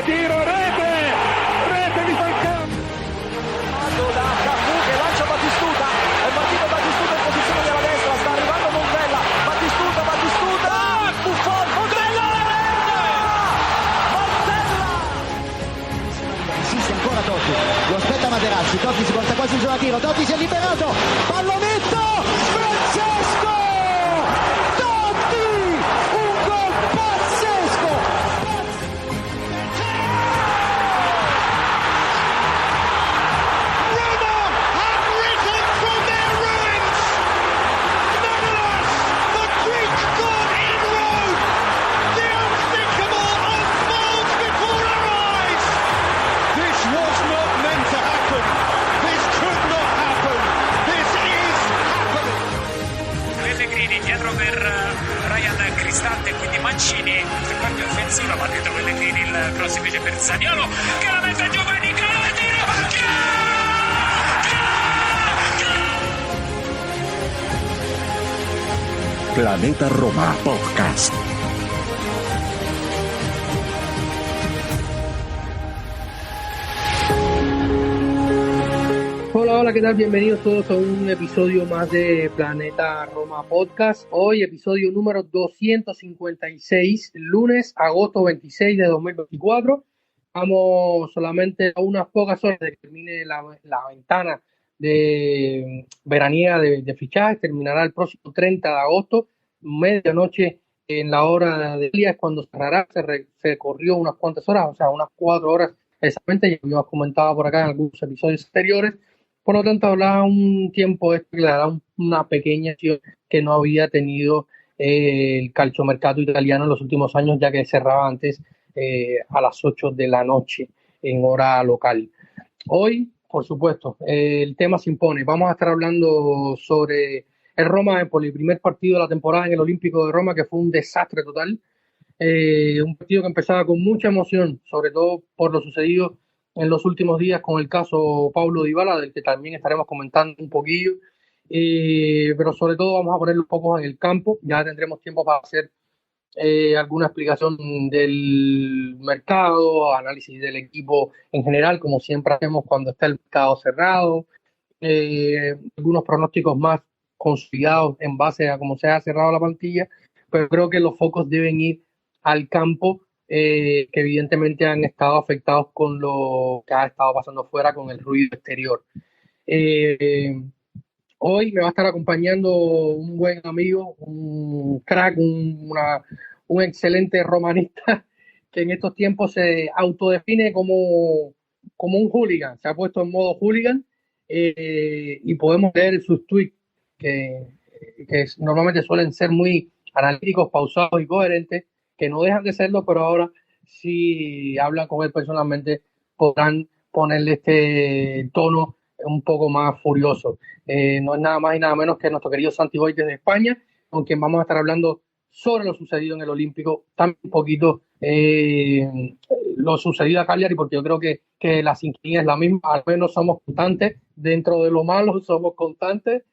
tiro, rete di Falcao. Da Cafu che lancia Battistuta, è partito Battistuta in posizione della destra, sta arrivando Montella, Battistuta, Buffon, Montella! Insiste ancora Totti, lo aspetta Materazzi, Totti si porta quasi in zona tiro, Totti si è liberato, pallonetto, Francesco! Totti! Un gol pazzesco! Roma have risen from their ruins! Nonetheless, the Greek god in Rome! The unthinkable unfolds before our eyes! This was not meant to happen! This could not happen! This is happening! Pellegrini dietro per Ryan Cristante, quindi Mancini per parte offensiva, ma dietro Pellegrini il cross invece per Zaniolo che la mette giù per Nicolò e tiro! Planeta Roma Podcast. Hola, ¿qué tal? Bienvenidos todos a un episodio más de Planeta Roma Podcast. Hoy episodio número 256, lunes, agosto 26 de 2024. Vamos solamente a unas pocas horas de que termine la ventana de veraniega de fichajes. Terminará el próximo 30 de agosto, medianoche en la hora de día es cuando cerrará. Se corrió unas cuantas horas, o sea, unas 4 horas exactamente. Ya habíamos comentado por acá en algunos episodios anteriores. Por lo tanto, hablaba un tiempo que le dará una pequeña acción que no había tenido el calciomercato italiano en los últimos años, ya que cerraba antes a las 8 de la noche en hora local. Hoy, por supuesto, el tema se impone. Vamos a estar hablando sobre el Roma-Empoli, el primer partido de la temporada en el Olímpico de Roma, que fue un desastre total. Un partido que empezaba con mucha emoción, sobre todo por lo sucedido en los últimos días con el caso Paulo Dybala, del que también estaremos comentando un poquillo, pero sobre todo vamos a poner un poco en el campo. Ya tendremos tiempo para hacer alguna explicación del mercado, análisis del equipo en general, como siempre hacemos cuando está el mercado cerrado, algunos pronósticos más consolidados en base a cómo se ha cerrado la plantilla, pero creo que los focos deben ir al campo, que evidentemente han estado afectados con lo que ha estado pasando fuera, con el ruido exterior. Hoy me va a estar acompañando un buen amigo, un crack, un excelente romanista que en estos tiempos se autodefine como un hooligan, se ha puesto en modo hooligan, y podemos leer sus tweets que normalmente suelen ser muy analíticos, pausados y coherentes, que no dejan de serlo, pero ahora si hablan con él personalmente podrán ponerle este tono un poco más furioso. No es nada más y nada menos que nuestro querido Santi Boy desde España, con quien vamos a estar hablando sobre lo sucedido en el Olímpico, también un poquito lo sucedido a Cagliari, porque yo creo que la sintonía es la misma. Al menos somos constantes, dentro de lo malo somos constantes.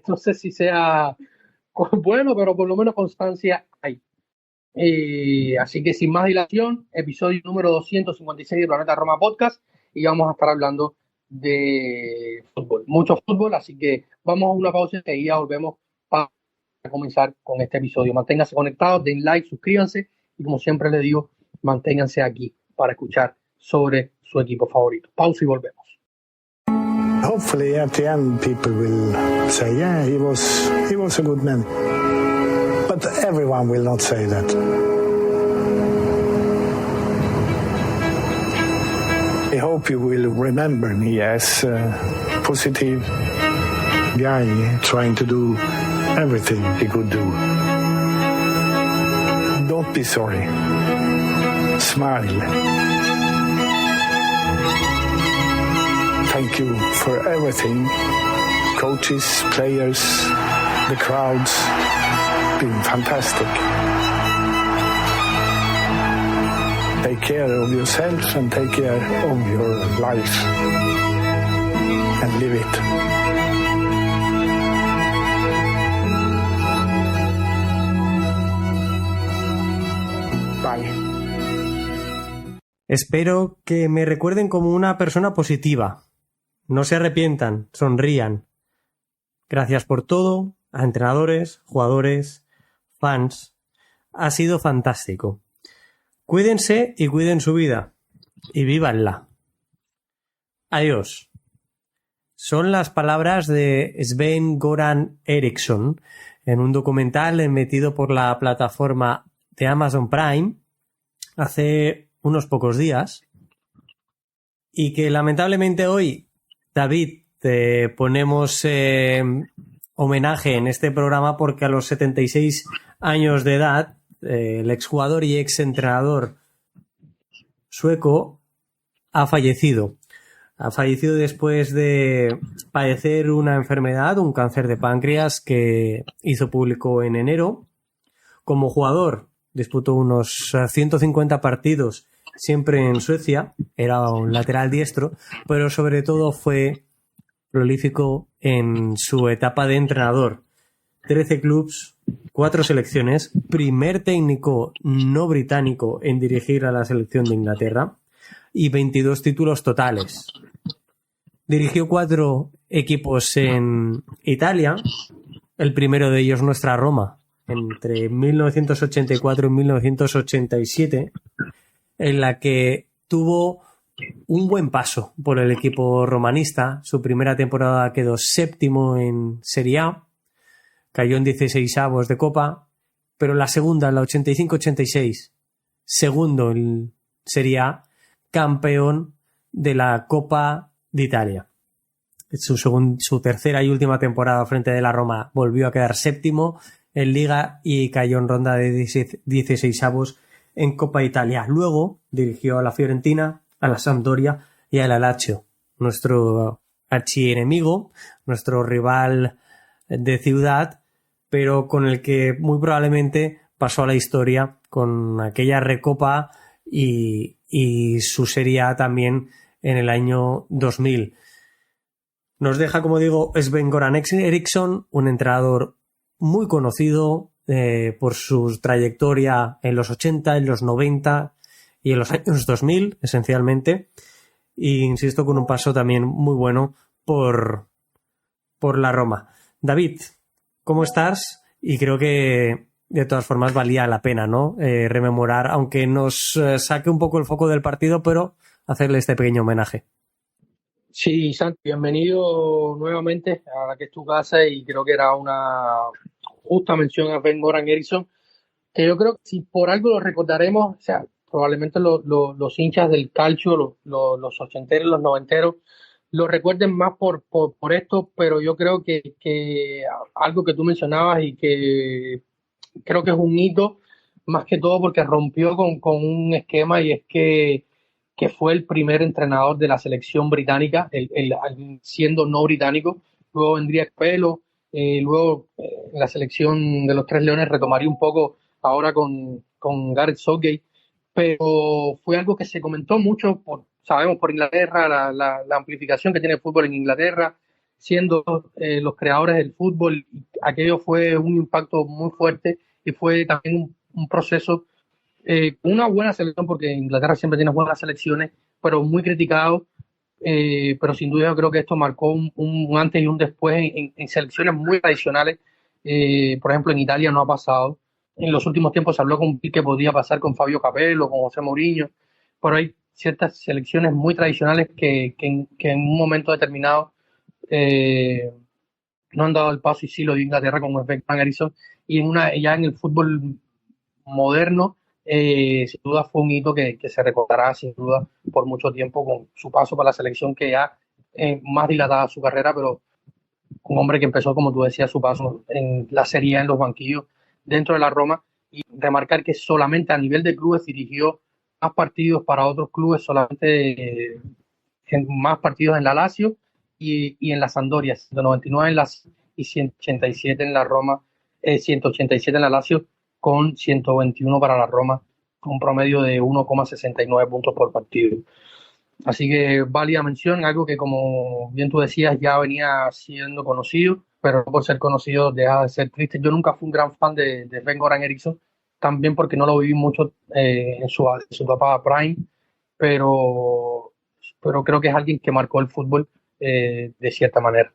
No sé si sea bueno, pero por lo menos constancia hay. Así que sin más dilación, episodio número 256 de Planeta Roma Podcast, y vamos a estar hablando de fútbol, mucho fútbol, así que vamos a una pausa y ya volvemos para comenzar con este episodio. Manténganse conectados, den like, suscríbanse y, como siempre les digo, manténganse aquí para escuchar sobre su equipo favorito. Pausa y volvemos. Hopefully at the end people will say, yeah, he was a good man. But everyone will not say that. I hope you will remember me as a positive guy trying to do everything he could do. Don't be sorry. Smile. Thank you for everything. Coaches, players, the crowds. Been fantastic. Take care of yourself and take care of your life and live it. Bye. Espero que me recuerden como una persona positiva. No se arrepientan, sonrían. Gracias por todo, a entrenadores, jugadores, fans. Ha sido fantástico. Cuídense y cuiden su vida. Y vívanla. Adiós. Son las palabras de Sven-Göran Eriksson en un documental emitido por la plataforma de Amazon Prime hace unos pocos días y que lamentablemente hoy, David, te ponemos homenaje en este programa porque a los 76 años de edad el exjugador y exentrenador sueco ha fallecido. Ha fallecido después de padecer una enfermedad, un cáncer de páncreas que hizo público en enero. Como jugador disputó unos 150 partidos siempre en Suecia, era un lateral diestro, pero sobre todo fue prolífico en su etapa de entrenador. 13 clubs, 4 selecciones, primer técnico no británico en dirigir a la selección de Inglaterra y 22 títulos totales. Dirigió 4 equipos en Italia, el primero de ellos nuestra Roma, entre 1984 y 1987, en la que tuvo un buen paso por el equipo romanista. Su primera temporada quedó séptimo en Serie A, cayó en 16avos de Copa, pero la segunda, en la 85-86, segundo en Serie A, campeón de la Copa de Italia. Su tercera y última temporada frente de la Roma volvió a quedar séptimo en Liga y cayó en ronda de 16avos en Copa Italia. Luego dirigió a la Fiorentina, a la Sampdoria y al Lazio, nuestro archienemigo, nuestro rival de ciudad, pero con el que muy probablemente pasó a la historia con aquella Recopa y su Serie A también en el año 2000. Nos deja, como digo, Sven-Göran Eriksson, un entrenador muy conocido por su trayectoria en los 80, en los 90 y en los años 2000, esencialmente. Y insisto, con un paso también muy bueno por la Roma. David, ¿cómo estás? Y creo que de todas formas valía la pena, ¿no? Rememorar, aunque nos saque un poco el foco del partido, pero hacerle este pequeño homenaje. Sí, Santi, bienvenido nuevamente a la que es tu casa y creo que era una justa mención a Sven-Göran Eriksson, que yo creo que si por algo lo recordaremos, o sea, probablemente los hinchas del calcio, los ochenteros, los noventeros, lo recuerden más por esto, pero yo creo que algo que tú mencionabas y que creo que es un hito, más que todo porque rompió con un esquema, y es que fue el primer entrenador de la selección británica, siendo no británico. Luego vendría Capello, luego la selección de los Tres Leones retomaría un poco ahora con Gareth Southgate, pero fue algo que se comentó mucho, sabemos, por Inglaterra, la amplificación que tiene el fútbol en Inglaterra, siendo los creadores del fútbol. Aquello fue un impacto muy fuerte y fue también un proceso, una buena selección, porque Inglaterra siempre tiene buenas selecciones, pero muy criticado. Pero sin duda yo creo que esto marcó un antes y un después en selecciones muy tradicionales. Por ejemplo, en Italia no ha pasado. En los últimos tiempos se habló con que podía pasar con Fabio Capello, con José Mourinho, pero hay ciertas selecciones muy tradicionales que en un momento determinado no han dado el paso, y sí lo dio Inglaterra con Sven-Göran Eriksson. Y ya en el fútbol moderno, sin duda fue un hito que se recordará sin duda por mucho tiempo, con su paso por la selección, que ya más dilatada su carrera, pero un hombre que empezó, como tú decías, su paso en la Serie A, en los banquillos dentro de la Roma. Y remarcar que solamente a nivel de clubes dirigió más partidos para otros clubes, solamente más partidos en la Lazio y en la Sampdoria, 199 en la y 187 en la Roma, 187 en la Lazio, con 121 para la Roma, con un promedio de 1,69 puntos por partido. Así que válida mención, algo que, como bien tú decías, ya venía siendo conocido, pero no por ser conocido deja de ser triste. Yo nunca fui un gran fan de Sven-Göran Eriksson, también porque no lo viví mucho en su etapa prime, pero, pero creo que es alguien que marcó el fútbol de cierta manera.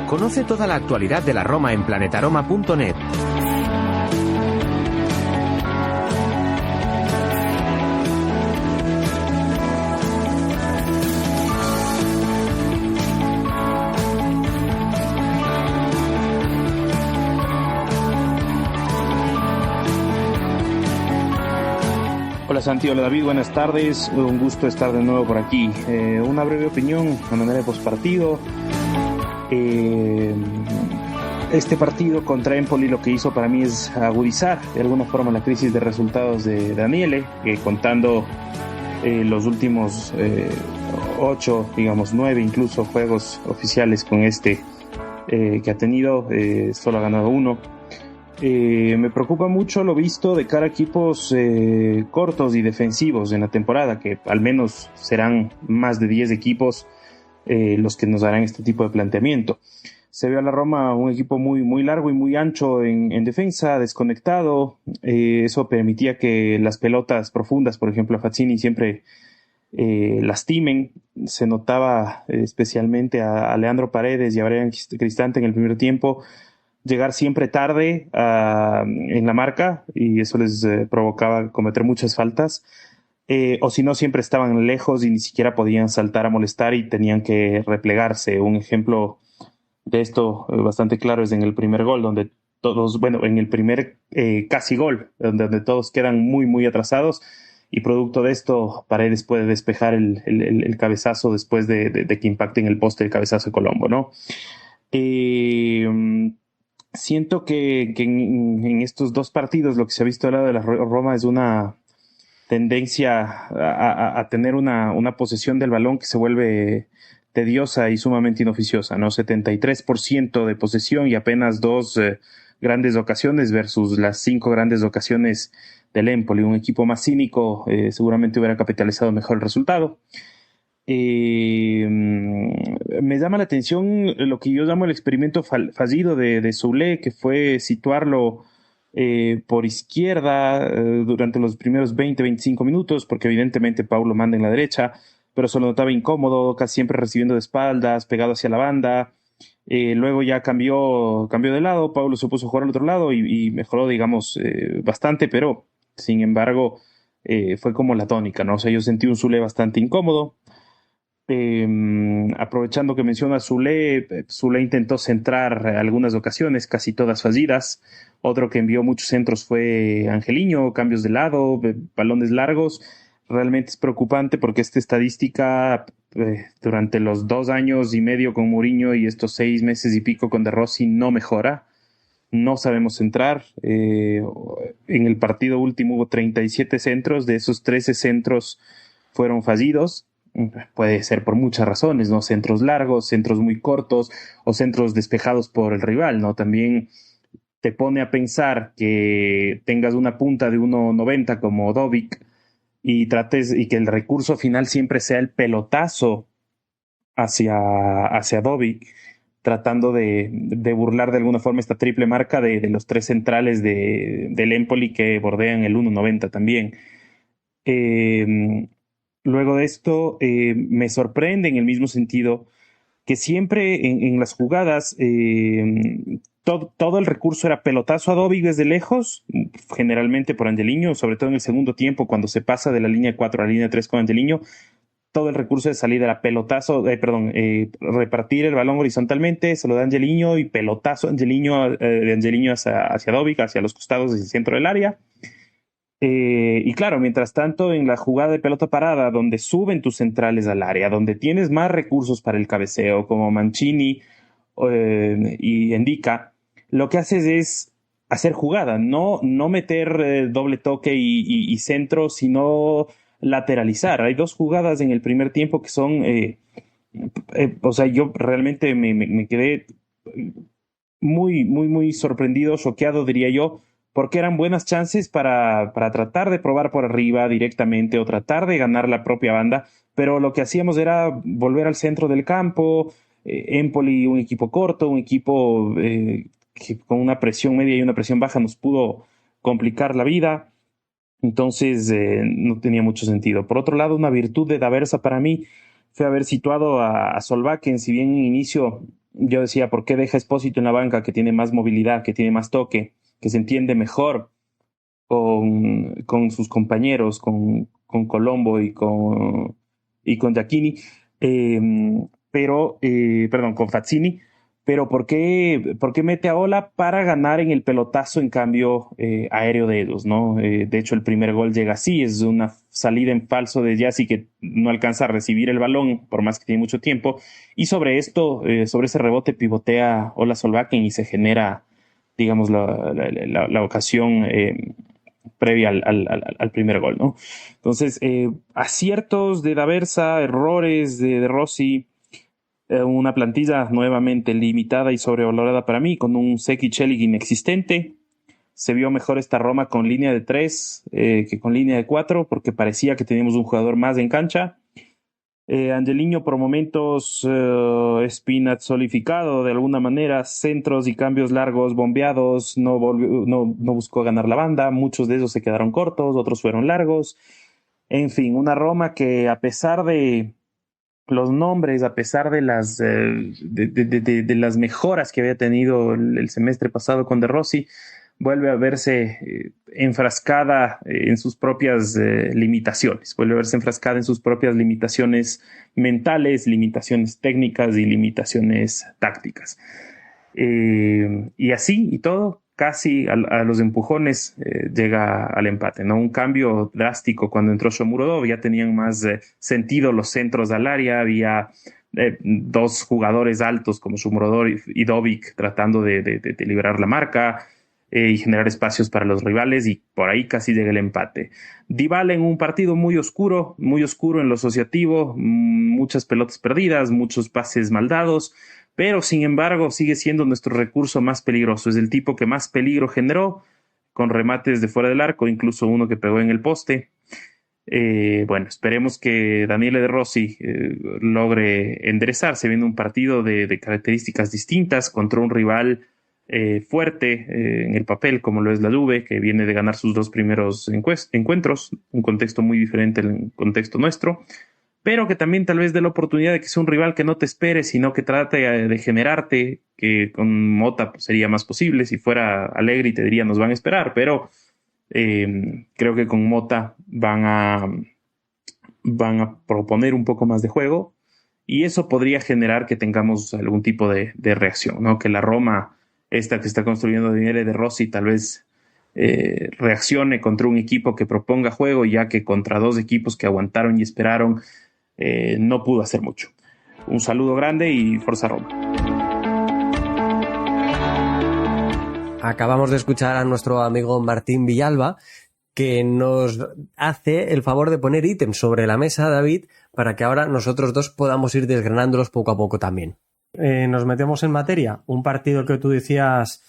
Conoce toda la actualidad de la Roma en planetaroma.net. Hola Santi, hola David, buenas tardes, un gusto estar de nuevo por aquí. Una breve opinión a manera de postpartido. Este partido contra Empoli lo que hizo para mí es agudizar de alguna forma la crisis de resultados de Daniele, contando los últimos 8, digamos 9 incluso juegos oficiales con que ha tenido, solo ha ganado 1. Me preocupa mucho lo visto de cara a equipos cortos y defensivos en la temporada, que al menos serán más de 10 equipos los que nos harán este tipo de planteamiento. Se ve a la Roma un equipo muy largo y muy ancho en defensa, desconectado. Eso permitía que las pelotas profundas, por ejemplo a Fazzini, siempre lastimen. Se notaba especialmente a Leandro Paredes y a Brian Cristante en el primer tiempo llegar siempre tarde en la marca, y eso les provocaba cometer muchas faltas. O si no, siempre estaban lejos y ni siquiera podían saltar a molestar y tenían que replegarse. Un ejemplo de esto bastante claro es en el primer gol, donde todos, en el primer casi gol, donde todos quedan muy atrasados, y producto de esto Paredes puede despejar el cabezazo después de que impacte en el poste el cabezazo de Colombo, ¿no? Siento que en estos dos partidos lo que se ha visto del lado de la Roma es una tendencia a tener una posesión del balón que se vuelve tediosa y sumamente inoficiosa, ¿no? 73% de posesión y apenas 2 grandes ocasiones versus las 5 grandes ocasiones del Empoli. Un equipo más cínico seguramente hubiera capitalizado mejor el resultado. Me llama la atención lo que yo llamo el experimento fallido de Soulé, que fue situarlo por izquierda durante los primeros 20-25 minutos, porque evidentemente Paulo manda en la derecha, pero se lo notaba incómodo, casi siempre recibiendo de espaldas, pegado hacia la banda. Luego ya cambió de lado, Paulo se puso a jugar al otro lado y mejoró, digamos, bastante, pero sin embargo fue como la tónica, ¿no? O sea, yo sentí un Soulé bastante incómodo. Aprovechando que menciona a Soulé intentó centrar algunas ocasiones, casi todas fallidas. Otro que envió muchos centros fue Angelino, cambios de lado, balones largos. Realmente es preocupante porque esta estadística durante los 2 años y medio con Mourinho y estos 6 meses y pico con De Rossi no mejora. No sabemos centrar. En el partido último hubo 37 centros, de esos 13 centros fueron fallidos. Puede ser por muchas razones, ¿no? Centros largos, centros muy cortos o centros despejados por el rival, ¿no? También te pone a pensar que tengas una punta de 1.90 como Dovic y que el recurso final siempre sea el pelotazo hacia Dovic, tratando de burlar de alguna forma esta triple marca de los 3 centrales del Empoli que bordean el 1.90 también. Luego de esto, me sorprende en el mismo sentido que siempre en las jugadas todo el recurso era pelotazo a Dovic desde lejos, generalmente por Angelino, sobre todo en el segundo tiempo cuando se pasa de la línea 4 a la línea 3 con Angelino. Todo el recurso de salida era pelotazo, repartir el balón horizontalmente, se lo da Angelino y pelotazo de Angelino hacia Dovic, hacia los costados del centro del área. Y claro, mientras tanto, en la jugada de pelota parada, donde suben tus centrales al área, donde tienes más recursos para el cabeceo, como Mancini y Endica, lo que haces es hacer jugada, no meter doble toque y centro, sino lateralizar. Hay 2 jugadas en el primer tiempo que son, o sea, yo realmente me quedé muy sorprendido, choqueado, diría yo, porque eran buenas chances para tratar de probar por arriba directamente o tratar de ganar la propia banda, pero lo que hacíamos era volver al centro del campo. Empoli, un equipo corto, un equipo que con una presión media y una presión baja nos pudo complicar la vida. Entonces no tenía mucho sentido. Por otro lado, una virtud de D'Aversa para mí fue haber situado a Solbakken. Si bien en inicio yo decía, ¿por qué deja Espósito en la banca, que tiene más movilidad, que tiene más toque, que se entiende mejor con sus compañeros, con Colombo y con Giacchini, con Fazzini? Pero ¿por qué mete a Ola para ganar en el pelotazo en cambio aéreo de ellos, ¿no? De hecho, el primer gol llega así, es una salida en falso de Yassi que no alcanza a recibir el balón, por más que tiene mucho tiempo, y sobre esto, sobre ese rebote, pivotea Ola Solbakken y se genera, digamos, la ocasión previa al primer gol, ¿no? Entonces, aciertos de D'Aversa, errores de Rossi, una plantilla nuevamente limitada y sobrevalorada para mí, con un Seki Celik inexistente. Se vio mejor esta Roma con línea de 3 que con línea de 4, porque parecía que teníamos un jugador más en cancha. Angelino por momentos espinazzolificado de alguna manera, centros y cambios largos bombeados, no buscó ganar la banda, muchos de esos se quedaron cortos, otros fueron largos. En fin, una Roma que a pesar de los nombres, a pesar de las mejoras que había tenido el semestre pasado con De Rossi, vuelve a verse enfrascada en sus propias limitaciones, vuelve a verse enfrascada en sus propias limitaciones mentales, limitaciones técnicas y limitaciones tácticas. Y así y todo, casi a los empujones llega al empate, ¿no? Un cambio drástico cuando entró Shomurodov, ya tenían más sentido los centros al área, había dos jugadores altos como Shomurodov y Dovic tratando de liberar la marca y generar espacios para los rivales, y por ahí casi llega el empate. Dybala en un partido muy oscuro en lo asociativo, muchas pelotas perdidas, muchos pases mal dados, pero sin embargo sigue siendo nuestro recurso más peligroso. Es el tipo que más peligro generó, con remates de fuera del arco, incluso uno que pegó en el poste. Bueno, esperemos que Daniele De Rossi logre enderezarse, viendo un partido de características distintas contra un rival fuerte en el papel, como lo es la Juve, que viene de ganar sus 2 primeros encuentros, un contexto muy diferente al contexto nuestro, pero que también tal vez dé la oportunidad de que sea un rival que no te espere, sino que trate de generarte, que con Mota pues, sería más posible. Si fuera Allegri te diría nos van a esperar, pero creo que con Mota van a proponer un poco más de juego, y eso podría generar que tengamos algún tipo de reacción, ¿no? Que la Roma, esta que está construyendo Daniele De Rossi, tal vez reaccione contra un equipo que proponga juego, ya que contra 2 equipos que aguantaron y esperaron no pudo hacer mucho. Un saludo grande y Forza Roma. Acabamos de escuchar a nuestro amigo Martín Villalba, que nos hace el favor de poner ítems sobre la mesa, David, para que ahora nosotros dos podamos ir desgranándolos poco a poco también. Nos metemos en materia. Un partido que tú decías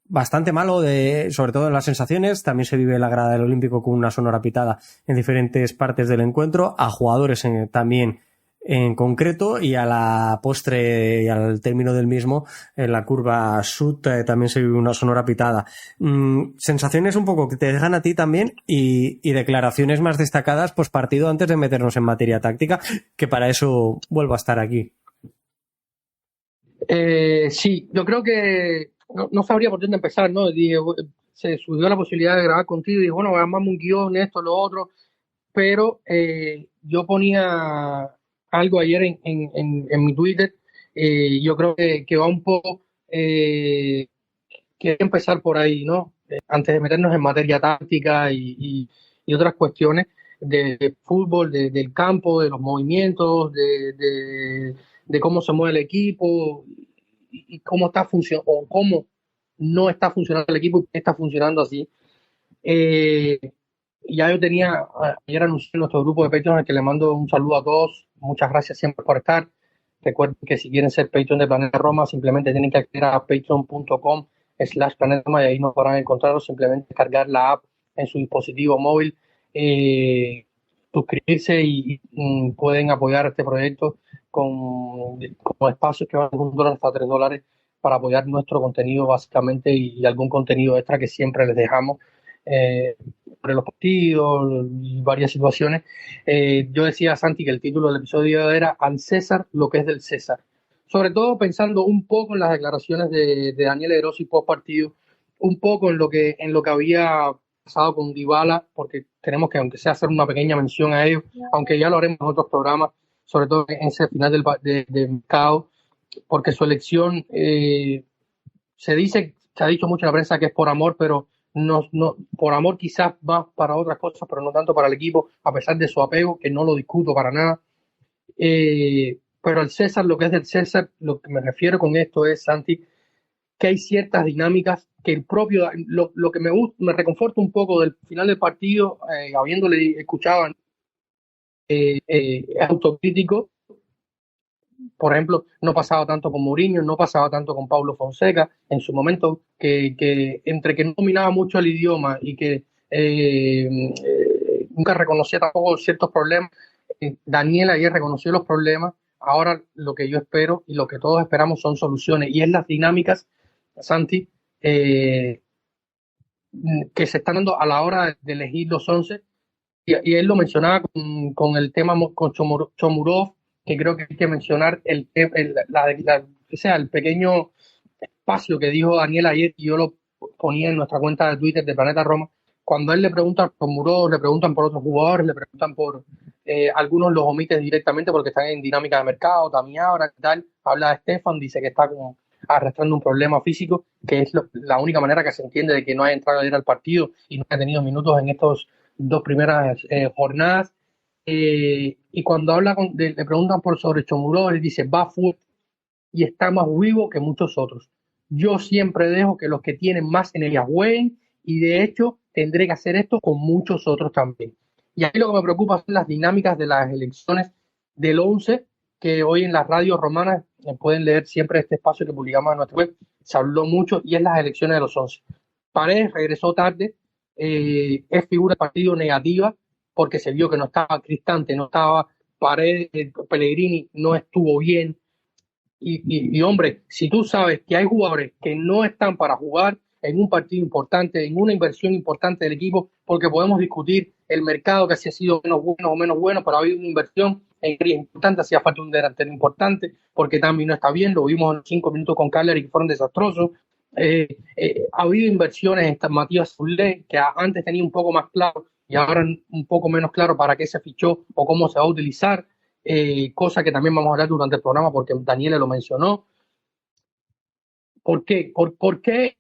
bastante malo, sobre todo en las sensaciones. También se vive la grada del Olímpico con una sonora pitada en diferentes partes del encuentro, a jugadores también en concreto, y a la postre y al término del mismo, en la curva sud, también se vive una sonora pitada. Sensaciones un poco que te dejan a ti también, y declaraciones más destacadas post partido, antes de meternos en materia táctica, que para eso vuelvo a estar aquí. Sí, yo creo que no sabría por dónde empezar, ¿no? Dije, se subió la posibilidad de grabar contigo y dije, bueno, armamos un guión, esto, lo otro, pero yo ponía algo ayer en mi Twitter. Yo creo que va un poco, que empezar por ahí, ¿no? Antes de meternos en materia táctica y otras cuestiones de fútbol, del campo, de los movimientos, de cómo se mueve el equipo y cómo está funcionando o cómo no está funcionando el equipo y está funcionando así. Ya yo ayer anuncié en nuestro grupo de Patreon, al que le mando un saludo a todos, muchas gracias siempre por estar. Recuerden que si quieren ser Patreon de Planeta Roma, simplemente tienen que acceder a patreon.com/Planeta Roma y ahí nos podrán encontrar, o simplemente descargar la app en su dispositivo móvil, suscribirse y pueden apoyar este proyecto con espacios que van de $1 hasta $3 para apoyar nuestro contenido básicamente y algún contenido extra que siempre les dejamos sobre los partidos y varias situaciones. Yo decía a Santi que el título del episodio era Al César lo que es del César, sobre todo pensando un poco en las declaraciones de Daniele De Rossi post partido, un poco en lo que había pasado con Dybala, porque tenemos que, aunque sea, hacer una pequeña mención a ello, aunque ya lo haremos en otros programas, sobre todo en ese final del mercado, porque su elección se ha dicho mucho en la prensa que es por amor, pero no por amor quizás más para otras cosas, pero no tanto para el equipo, a pesar de su apego, que no lo discuto para nada. Pero al César, lo que es del César, lo que me refiero con esto es, Santi, que hay ciertas dinámicas que el propio, lo que me reconforta un poco del final del partido, habiéndole escuchado, es autocrítico. Por ejemplo, no pasaba tanto con Mourinho, no pasaba tanto con Paulo Fonseca, en su momento, que entre que no dominaba mucho el idioma y que nunca reconocía tampoco ciertos problemas, Daniel ayer reconoció los problemas. Ahora lo que yo espero y lo que todos esperamos son soluciones, y es las dinámicas, Santi, que se están dando a la hora de elegir los 11, y él lo mencionaba con el tema con Chomurov, que creo que hay que mencionar el pequeño espacio que dijo Daniel ayer, y yo lo ponía en nuestra cuenta de Twitter de Planeta Roma, cuando a él le preguntan por Muró, le preguntan por otros jugadores, le preguntan por algunos los omite directamente porque están en dinámica de mercado, también ahora y tal, habla de Stefan, dice que está como arrastrando un problema físico, que es la única manera que se entiende de que no haya entrado ayer al partido y no haya tenido minutos en estas 2 primeras jornadas. Y cuando le preguntan sobre Chomuró, él dice, va fuerte y está más vivo que muchos otros. Yo siempre dejo que los que tienen más energía jueguen, y de hecho tendré que hacer esto con muchos otros también. Y ahí lo que me preocupa son las dinámicas de las elecciones del 11, que hoy en las radios romanas pueden leer siempre este espacio que publicamos en nuestra web, se habló mucho, y es las elecciones de los 11. Paredes regresó tarde, es figura de partido negativa, porque se vio que no estaba Cristante, no estaba Paredes, Pellegrini no estuvo bien. Y hombre, si tú sabes que hay jugadores que no están para jugar en un partido importante, en una inversión importante del equipo, porque podemos discutir el mercado, que si ha sido menos bueno o menos bueno, pero ha habido una inversión en áreas importantes, hacía falta un delantero importante, porque también no está bien, lo vimos en 5 minutos con Cagliari que fueron desastrosos. Ha habido inversiones en Matías Zulé, que antes tenía un poco más claro y ahora un poco menos claro para qué se fichó o cómo se va a utilizar, cosa que también vamos a hablar durante el programa porque Daniela lo mencionó. ¿Por qué? ¿Por qué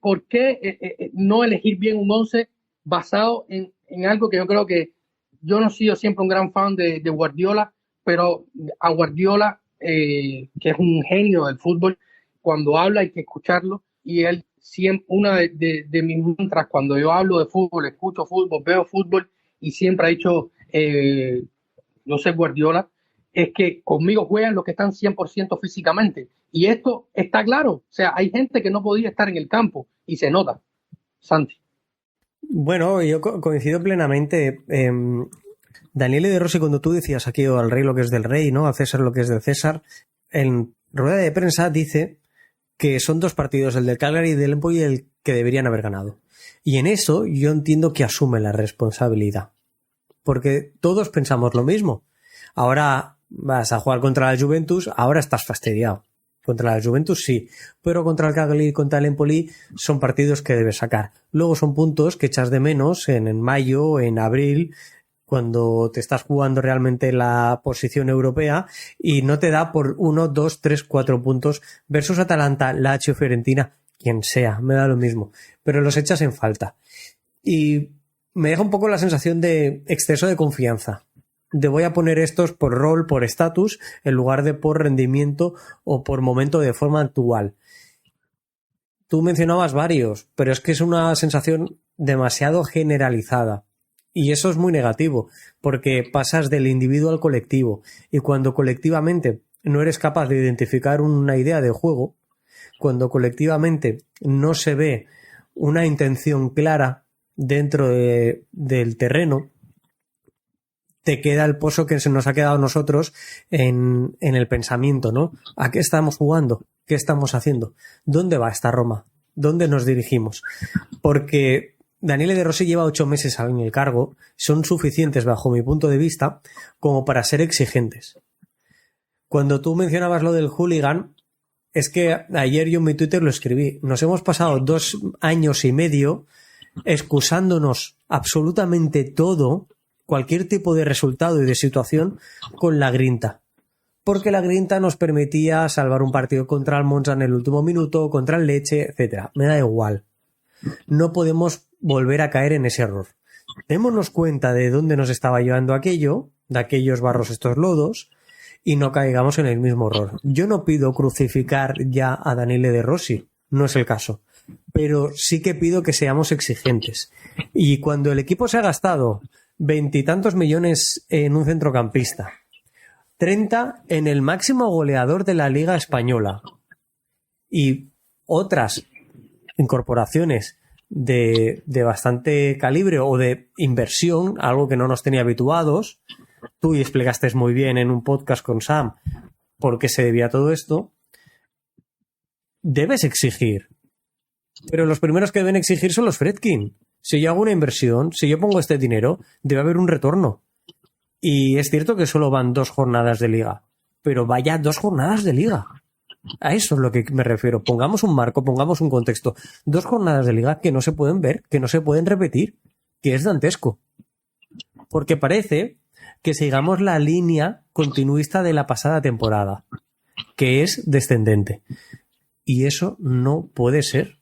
no elegir bien un 11 basado en algo que yo creo que yo no he sido siempre un gran fan de Guardiola, pero a Guardiola, que es un genio del fútbol, cuando habla hay que escucharlo, y él siempre, una de mis mantras cuando yo hablo de fútbol, escucho fútbol, veo fútbol, y siempre ha dicho Josep Guardiola, es que conmigo juegan los que están 100% físicamente. Y esto está claro. O sea, hay gente que no podía estar en el campo y se nota. Santi. Bueno, yo coincido plenamente. Daniele De Rossi, cuando tú decías aquí al rey lo que es del rey, ¿no? A César lo que es del César, en rueda de prensa dice que son 2 partidos, el del Cagliari y del Empoli, el que deberían haber ganado. Y en eso yo entiendo que asume la responsabilidad. Porque todos pensamos lo mismo. Ahora vas a jugar contra la Juventus, ahora estás fastidiado. Contra la Juventus sí, pero contra el Cagliari y contra el Empoli son partidos que debes sacar. Luego son puntos que echas de menos en mayo, en abril, cuando te estás jugando realmente la posición europea y no te da por 1, 2, 3, 4 puntos versus Atalanta, Lazio, Fiorentina, quien sea, me da lo mismo, pero los echas en falta. Y me deja un poco la sensación de exceso de confianza. De voy a poner estos por rol, por estatus, en lugar de por rendimiento o por momento de forma actual. Tú mencionabas varios, pero es que es una sensación demasiado generalizada. Y eso es muy negativo, porque pasas del individuo al colectivo. Y cuando colectivamente no eres capaz de identificar una idea de juego, cuando colectivamente no se ve una intención clara dentro del terreno, te queda el pozo que se nos ha quedado a nosotros en el pensamiento, ¿no? ¿A qué estamos jugando? ¿Qué estamos haciendo? ¿Dónde va esta Roma? ¿Dónde nos dirigimos? Porque Daniele De Rossi lleva 8 meses en el cargo, son suficientes bajo mi punto de vista como para ser exigentes. Cuando tú mencionabas lo del hooligan, es que ayer yo en mi Twitter lo escribí, nos hemos pasado 2 años y medio excusándonos absolutamente todo, cualquier tipo de resultado y de situación, con la grinta. Porque la grinta nos permitía salvar un partido contra el Monza en el último minuto, contra el Lecce, etc. Me da igual. No podemos volver a caer en ese error. Démonos cuenta de dónde nos estaba llevando aquello, de aquellos barros, estos lodos, y no caigamos en el mismo error. Yo no pido crucificar ya a Daniele De Rossi, no es el caso. Pero sí que pido que seamos exigentes. Y cuando el equipo se ha gastado 20 y tantos millones en un centrocampista, 30 en el máximo goleador de la Liga Española y otras incorporaciones de bastante calibre o de inversión, algo que no nos tenía habituados, tú explicaste muy bien en un podcast con Sam por qué se debía todo esto, debes exigir. Pero los primeros que deben exigir son los Friedkin. Si yo hago una inversión, si yo pongo este dinero, debe haber un retorno. Y es cierto que solo van 2 jornadas de liga, pero vaya 2 jornadas de liga. A eso es lo que me refiero. Pongamos un marco, pongamos un contexto. 2 jornadas de liga que no se pueden ver, que no se pueden repetir, que es dantesco. Porque parece que sigamos la línea continuista de la pasada temporada, que es descendente. Y eso no puede ser.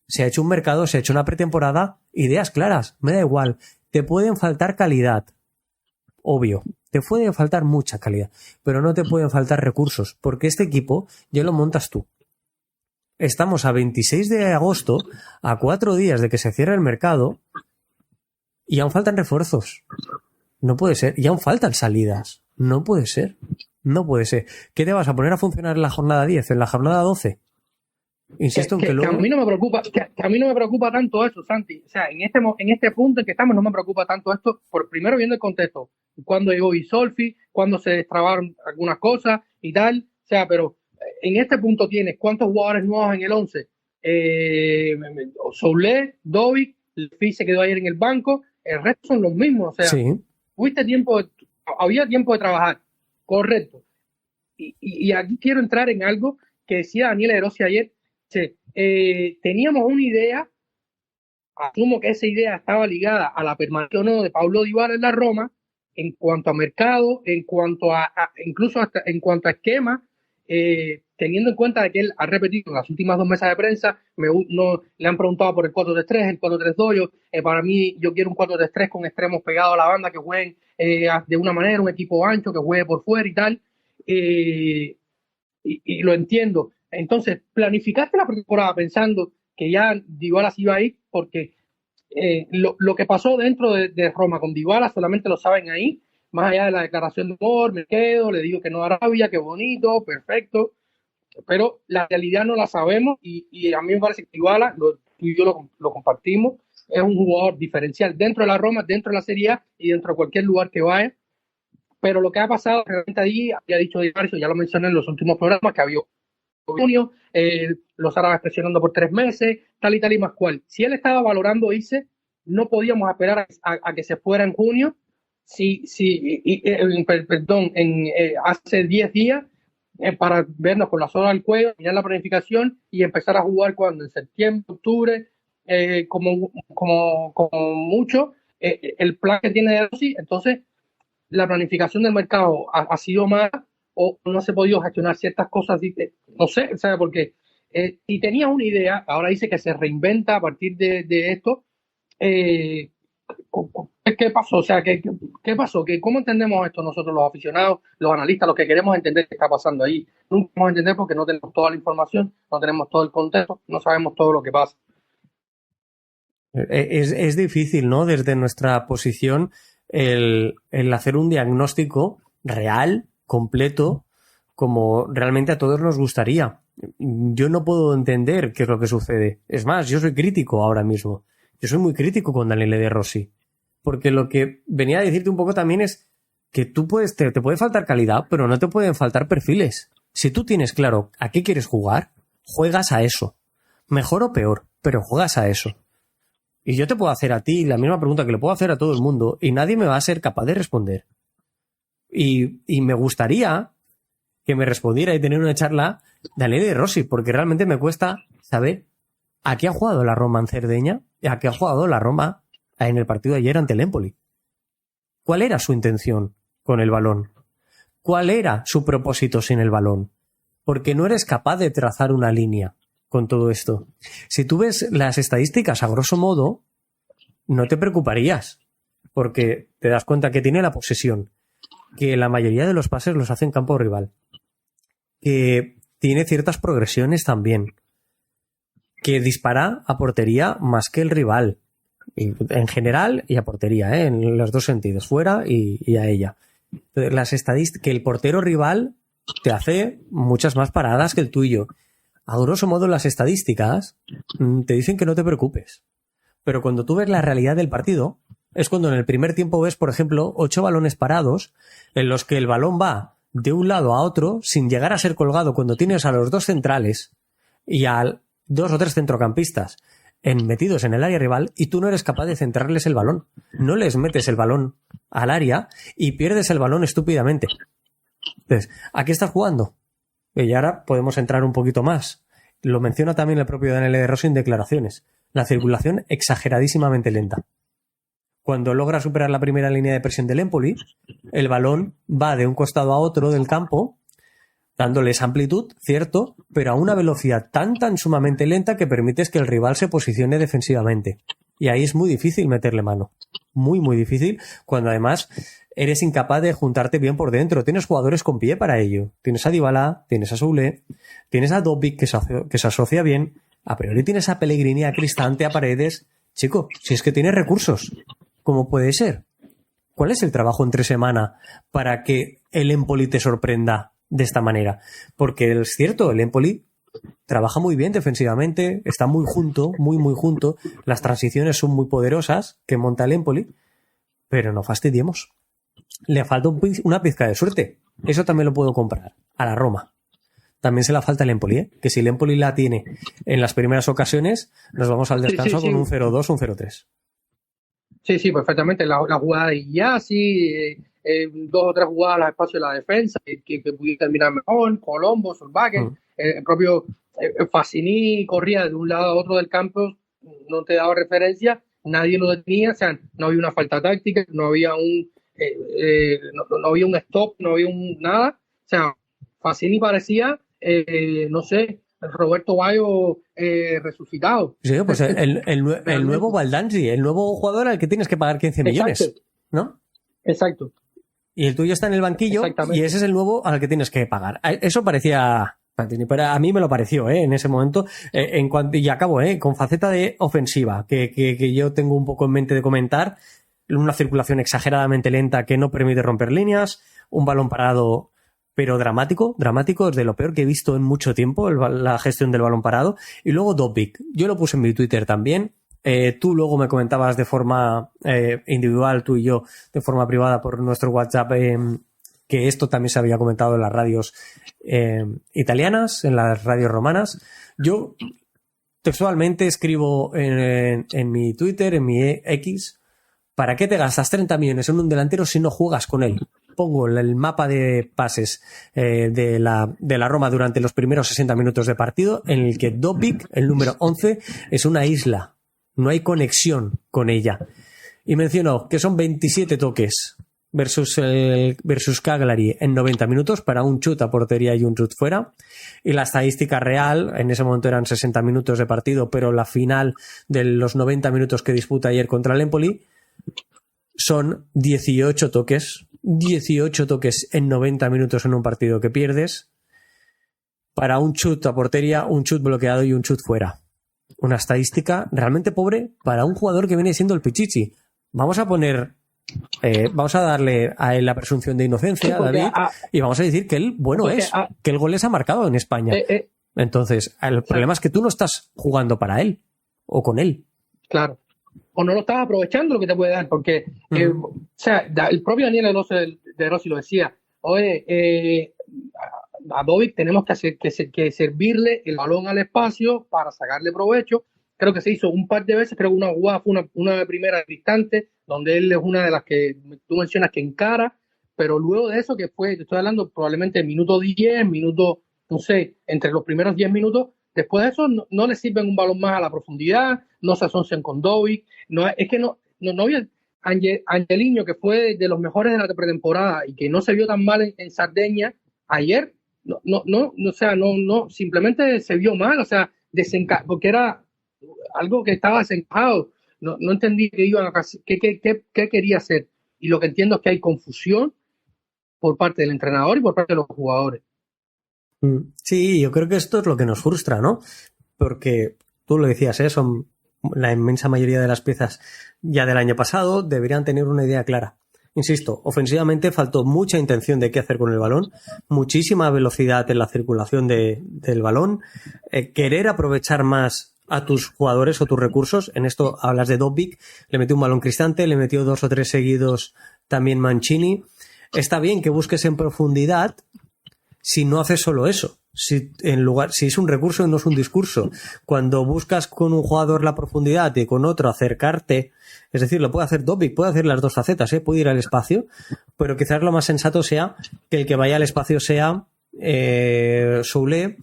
Se ha hecho un mercado, se ha hecho una pretemporada, ideas claras, me da igual. Te pueden faltar calidad, obvio, te puede faltar mucha calidad, pero no te pueden faltar recursos, porque este equipo ya lo montas tú. Estamos a 26 de agosto, a 4 días de que se cierre el mercado, y aún faltan refuerzos. No puede ser, y aún faltan salidas. No puede ser, no puede ser. ¿Qué te vas a poner a funcionar en la jornada 10, en la jornada 12? Insisto en que luego... a mí no me preocupa, que a mí no me preocupa tanto eso, Santi. O sea, en este punto en que estamos no me preocupa tanto esto, por primero viendo el contexto, cuando llegó Isolfi, cuando se destrabaron algunas cosas y tal. O sea, pero en este punto tienes ¿cuántos jugadores nuevos en el 11? Soulé, Dovic, Lefi se quedó ayer en el banco, el resto son los mismos. O sea, sí. Había tiempo de trabajar, correcto. Y aquí quiero entrar en algo que decía Daniele De Rossi ayer. Teníamos una idea, asumo que esa idea estaba ligada a la permanencia o no de Paulo Dybala en la Roma, en cuanto a mercado, en cuanto a incluso hasta en cuanto a esquema, teniendo en cuenta de que él ha repetido en las últimas 2 mesas de prensa, le han preguntado por el 4-3-3, el 4-3-2, para mí yo quiero un 4-3-3 con extremos pegados a la banda, que jueguen de una manera, un equipo ancho, que juegue por fuera y tal, y lo entiendo. Entonces, planificaste la temporada pensando que ya Dybala se iba a ir, porque lo que pasó dentro de Roma con Dybala solamente lo saben ahí, más allá de la declaración de amor, me quedo, le digo que no a Arabia, que bonito, perfecto, pero la realidad no la sabemos y a mí me parece que Dybala, tú y yo lo compartimos, es un jugador diferencial dentro de la Roma, dentro de la Serie A y dentro de cualquier lugar que vaya. Pero lo que ha pasado realmente allí, había dicho Di Marzio, ya lo mencioné en los últimos programas, que había junio, los árabes presionando por 3 meses, tal y más cual. Si él estaba valorando irse, no podíamos esperar a que se fuera en junio. Hace 10 días para vernos con la soga al cuello, mirar la planificación y empezar a jugar cuando en septiembre, octubre, como mucho, el plan que tiene De Rossi. Entonces, la planificación del mercado ha sido mala, o no se ha podido gestionar ciertas cosas, no sé, ¿sabes? Porque si tenía una idea, ahora dice que se reinventa a partir de esto. ¿Qué pasó? O sea, ¿qué pasó? ¿Cómo entendemos esto nosotros los aficionados, los analistas, los que queremos entender qué está pasando ahí? Nunca vamos a entender porque no tenemos toda la información, no tenemos todo el contexto, no sabemos todo lo que pasa. Es difícil, ¿no? Desde nuestra posición el hacer un diagnóstico real, completo, como realmente a todos nos gustaría. Yo no puedo entender qué es lo que sucede. Es más, yo soy crítico ahora mismo. Yo soy muy crítico con Daniele De Rossi. Porque lo que venía a decirte un poco también es que tú te puede faltar calidad, pero no te pueden faltar perfiles. Si tú tienes claro a qué quieres jugar, juegas a eso. Mejor o peor, pero juegas a eso. Y yo te puedo hacer a ti la misma pregunta que le puedo hacer a todo el mundo y nadie me va a ser capaz de responder. Y me gustaría que me respondiera y tener una charla Daniele De Rossi, porque realmente me cuesta saber a qué ha jugado la Roma en Cerdeña y a qué ha jugado la Roma en el partido de ayer ante el Empoli. ¿Cuál era su intención con el balón? ¿Cuál era su propósito sin el balón? Porque no eres capaz de trazar una línea con todo esto. Si tú ves las estadísticas a grosso modo, no te preocuparías, porque te das cuenta que tiene la posesión, que la mayoría de los pases los hace en campo rival, que tiene ciertas progresiones también, que dispara a portería más que el rival, en general y a portería, en los dos sentidos, fuera y a ella. Las estadísticas, que el portero rival te hace muchas más paradas que el tuyo. A grosso modo, las estadísticas te dicen que no te preocupes. Pero cuando tú ves la realidad del partido, es cuando en el primer tiempo ves, por ejemplo, 8 balones parados en los que el balón va de un lado a otro sin llegar a ser colgado, cuando tienes a los dos centrales y a 2 o 3 centrocampistas metidos en el área rival y tú no eres capaz de centrarles el balón. No les metes el balón al área y pierdes el balón estúpidamente. Entonces, ¿a qué estás jugando? Y ahora podemos entrar un poquito más. Lo menciona también el propio Daniele De Rossi en declaraciones. La circulación exageradísimamente lenta. Cuando logra superar la primera línea de presión del Empoli, el balón va de un costado a otro del campo, dándoles amplitud, cierto, pero a una velocidad tan sumamente lenta que permites que el rival se posicione defensivamente. Y ahí es muy difícil meterle mano. Muy, muy difícil, cuando además eres incapaz de juntarte bien por dentro. Tienes jugadores con pie para ello. Tienes a Dybala, tienes a Soulé, tienes a Dobbik, que se asocia bien. A priori tienes a Pellegrini, a Cristante, a Paredes. Chico, si es que tienes recursos, ¿cómo puede ser? ¿Cuál es el trabajo entre semana para que el Empoli te sorprenda de esta manera? Porque es cierto, el Empoli trabaja muy bien defensivamente, está muy junto, muy junto, las transiciones son muy poderosas que monta el Empoli, pero no fastidiemos. Le falta una pizca de suerte. Eso también lo puedo comprar. A la Roma también se la falta el Empoli, que si el Empoli la tiene en las primeras ocasiones, nos vamos al descanso con un 0-2, un 0-3. Sí, perfectamente. La jugada de Iasi, 2 o 3 jugadas al espacio de la defensa, que pudiera terminar mejor, Colombo, Solbakken, el propio Fazzini corría de un lado a otro del campo, no te daba referencia, nadie lo detenía, o sea, no había una falta táctica, no había no había un stop, no había nada, o sea, Fazzini parecía, no sé, Roberto Baggio resucitado. Sí, pues el nuevo Baldanzi, el nuevo jugador al que tienes que pagar 15 millones. Exacto. ¿No? Exacto. Y el tuyo está en el banquillo y ese es el nuevo al que tienes que pagar. Eso parecía... Pero a mí me lo pareció, en ese momento. Y acabo, con faceta de ofensiva, que yo tengo un poco en mente de comentar. Una circulación exageradamente lenta que no permite romper líneas. Un balón parado... pero dramático, es de lo peor que he visto en mucho tiempo, la gestión del balón parado. Y luego Dobbik, yo lo puse en mi Twitter también, tú luego me comentabas de forma individual, tú y yo, de forma privada por nuestro WhatsApp, que esto también se había comentado en las radios italianas, en las radios romanas. Yo textualmente escribo en mi Twitter, en mi X, ¿para qué te gastas 30 millones en un delantero si no juegas con él? Pongo el mapa de pases de la Roma durante los primeros 60 minutos de partido, en el que Dobbik, el número 11, es una isla. No hay conexión con ella. Y menciono que son 27 toques versus Cagliari en 90 minutos para un chut a portería y un chut fuera. Y la estadística real, en ese momento eran 60 minutos de partido, pero la final de los 90 minutos que disputa ayer contra el Empoli son 18 toques. 18 toques en 90 minutos en un partido que pierdes para un chut a portería, un chut bloqueado y un chut fuera. Una estadística realmente pobre para un jugador que viene siendo el Pichichi. Vamos a poner vamos a darle a él la presunción de inocencia, David, y vamos a decir que él, que el gol les ha marcado en España. Entonces, el problema es que tú no estás jugando para él o con él. Claro. O no lo estás aprovechando lo que te puede dar, porque o sea, el propio Daniele de Rossi lo decía. Oye, a Dovic tenemos que servirle el balón al espacio para sacarle provecho. Creo que se hizo un par de veces, creo que una jugada fue una primera distante, donde él es una de las que tú mencionas que encara, pero luego de eso, que fue, te estoy hablando probablemente minuto 10, no sé, entre los primeros 10 minutos, después de eso no le sirven un balón más a la profundidad, no se asocian con Dovic, no había Angelino, que fue de los mejores de la pretemporada y que no se vio tan mal en Sardeña ayer, simplemente se vio mal, o sea, porque era algo que estaba desencajado, no entendí qué quería hacer, y lo que entiendo es que hay confusión por parte del entrenador y por parte de los jugadores. Sí, yo creo que esto es lo que nos frustra, ¿no? Porque tú lo decías, son la inmensa mayoría de las piezas ya del año pasado, deberían tener una idea clara. Insisto, ofensivamente faltó mucha intención de qué hacer con el balón, muchísima velocidad en la circulación del balón, querer aprovechar más a tus jugadores o tus recursos. En esto hablas de Dovic, le metió un balón Cristante, le metió 2 o 3 seguidos también Mancini. Está bien que busques en profundidad si no haces solo eso. Si es un recurso y no es un discurso. Cuando buscas con un jugador la profundidad y con otro acercarte, es decir, lo puede hacer Dovic, puede hacer las dos facetas, puede ir al espacio, pero quizás lo más sensato sea que el que vaya al espacio sea Soulé,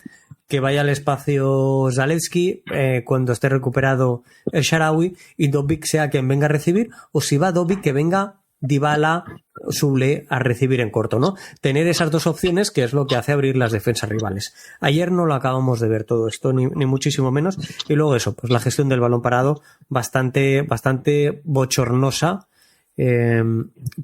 que vaya al espacio Zalewski cuando esté recuperado el Shaarawy, y Dovic sea quien venga a recibir, o si va Dovic, que venga Dybala, Soulé a recibir en corto, ¿no? Tener esas dos opciones, que es lo que hace abrir las defensas rivales. Ayer no lo acabamos de ver todo esto, ni muchísimo menos, y luego eso, pues la gestión del balón parado bastante bochornosa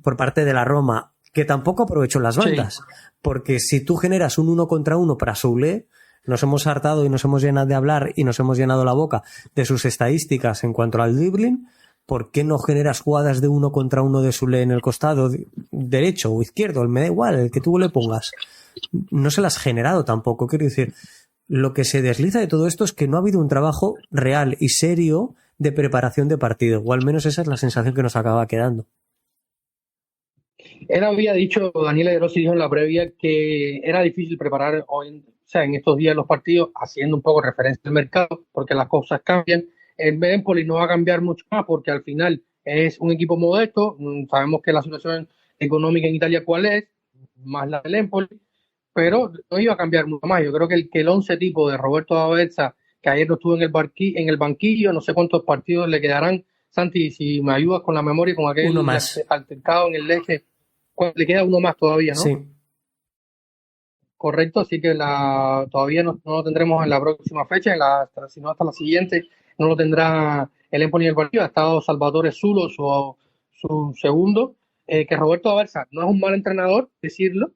por parte de la Roma, que tampoco aprovechó las bandas, porque si tú generas un 1 contra 1 para Soulé, nos hemos hartado y nos hemos llenado de hablar y nos hemos llenado la boca de sus estadísticas en cuanto al dribbling. ¿Por qué no generas jugadas de 1 contra 1 de Soulé en el costado derecho o izquierdo? Me da igual, el que tú le pongas. No se las has generado tampoco. Quiero decir, lo que se desliza de todo esto es que no ha habido un trabajo real y serio de preparación de partido, o al menos esa es la sensación que nos acaba quedando. Él había dicho, Daniele De Rossi dijo en la previa, que era difícil preparar hoy, en estos días los partidos, haciendo un poco referencia al mercado, porque las cosas cambian. El Empoli no va a cambiar mucho más porque al final es un equipo modesto. Sabemos que la situación económica en Italia cuál es, más la del Empoli, pero no iba a cambiar mucho más. Yo creo que el 11 tipo de Roberto Aversa, que ayer no estuvo en el banquillo, no sé cuántos partidos le quedarán. Santi, si me ayudas con la memoria, con aquel altercado en el Lecce, le queda uno más todavía, ¿no? Sí. Correcto, así que todavía no lo tendremos en la próxima fecha, sino hasta la siguiente. No lo tendrá el Empoli en el partido. Ha estado Salvatore Zulo, su segundo, que Roberto Aversa no es un mal entrenador, decirlo,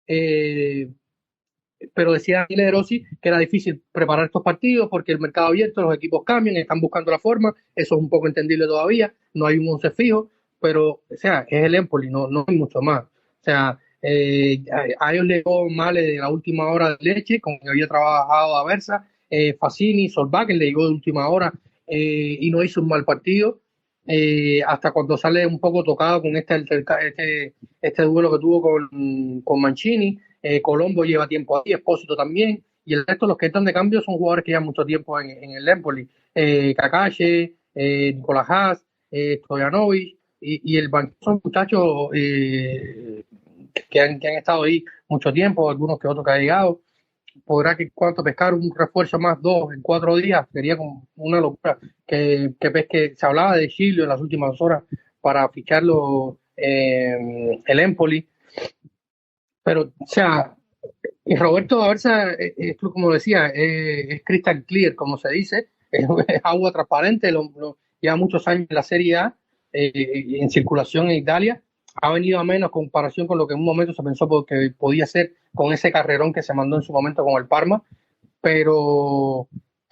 pero decía Daniele De Rossi que era difícil preparar estos partidos porque el mercado abierto, los equipos cambian, están buscando la forma. Eso es un poco entendible todavía, no hay un 11 fijo, pero o sea, es el Empoli, no hay mucho más. O sea, a ellos les llegó mal de la última hora de Leche, con que había trabajado Aversa, Fassini, Solbakken le llegó de última hora y no hizo un mal partido, hasta cuando sale un poco tocado con este duelo que tuvo con Mancini. Colombo lleva tiempo ahí, Espósito también, y el resto, los que están de cambio, son jugadores que llevan mucho tiempo en el Empoli. Kakashi, Nicolás Haas, Stojanovic, y el banquillo son muchachos que han estado ahí mucho tiempo, algunos que otros que han llegado. Podrá que cuánto pescar un refuerzo más 2 en 4 días, sería como una locura que se hablaba de Chile en las últimas horas para ficharlo el Empoli, pero o sea, y Roberto Aversa es como decía, es crystal clear, como se dice, es agua transparente, lleva muchos años en la Serie A, en circulación en Italia. Ha venido a menos comparación con lo que en un momento se pensó que podía ser con ese carrerón que se mandó en su momento con el Parma, pero o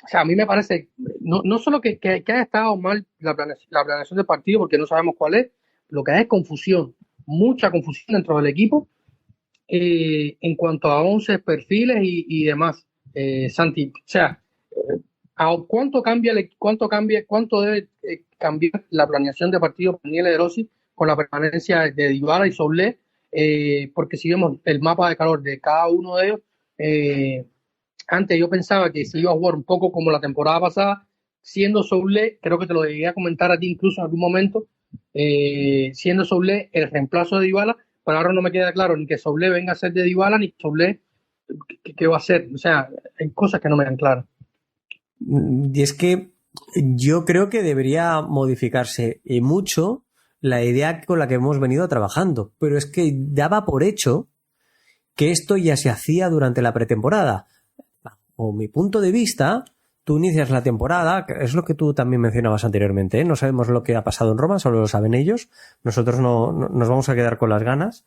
sea, a mí me parece no solo que haya estado mal la planeación del partido, porque no sabemos cuál es, lo que hay es confusión, mucha confusión dentro del equipo en cuanto a 11 perfiles y demás. Santi, o sea, ¿cuánto debe cambiar la planeación de partido para Daniele De Rossi con la permanencia de Dybala y Soulé? Porque si vemos el mapa de calor de cada uno de ellos, antes yo pensaba que se iba a jugar un poco como la temporada pasada, siendo Soulé, creo que te lo llegué a comentar a ti incluso en algún momento, siendo Soulé el reemplazo de Dybala, pero ahora no me queda claro ni que Soulé venga a ser de Dybala, ni Soulé qué va a hacer. O sea, hay cosas que no me dan claras. Y es que yo creo que debería modificarse y mucho la idea con la que hemos venido trabajando, pero es que daba por hecho que esto ya se hacía durante la pretemporada. O mi punto de vista, tú inicias la temporada, es lo que tú también mencionabas anteriormente, ¿eh? No sabemos lo que ha pasado en Roma, solo lo saben ellos, nosotros no nos vamos a quedar con las ganas,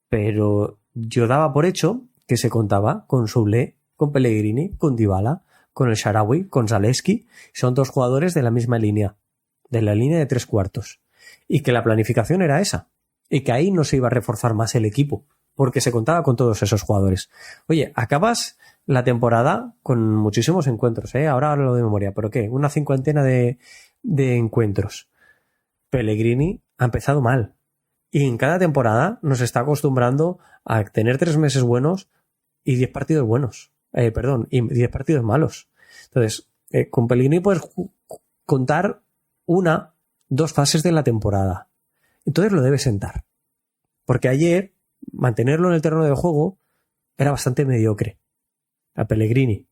pero yo daba por hecho que se contaba con Soulé, con Pellegrini, con Dybala, con el Shaarawy, con Zalewski, son dos jugadores de la misma línea, de la línea de 3/4, y que la planificación era esa, y que ahí no se iba a reforzar más el equipo, porque se contaba con todos esos jugadores. Oye, acabas la temporada con muchísimos encuentros, ahora hablo de memoria, pero ¿qué? Una 50 de encuentros. Pellegrini ha empezado mal, y en cada temporada nos está acostumbrando a tener 3 meses buenos y 10 partidos buenos. Y 10 partidos malos. Entonces, con Pellegrini puedes contar 2 fases de la temporada. Entonces lo debes sentar. Porque ayer, mantenerlo en el terreno de juego era bastante mediocre. A Pellegrini.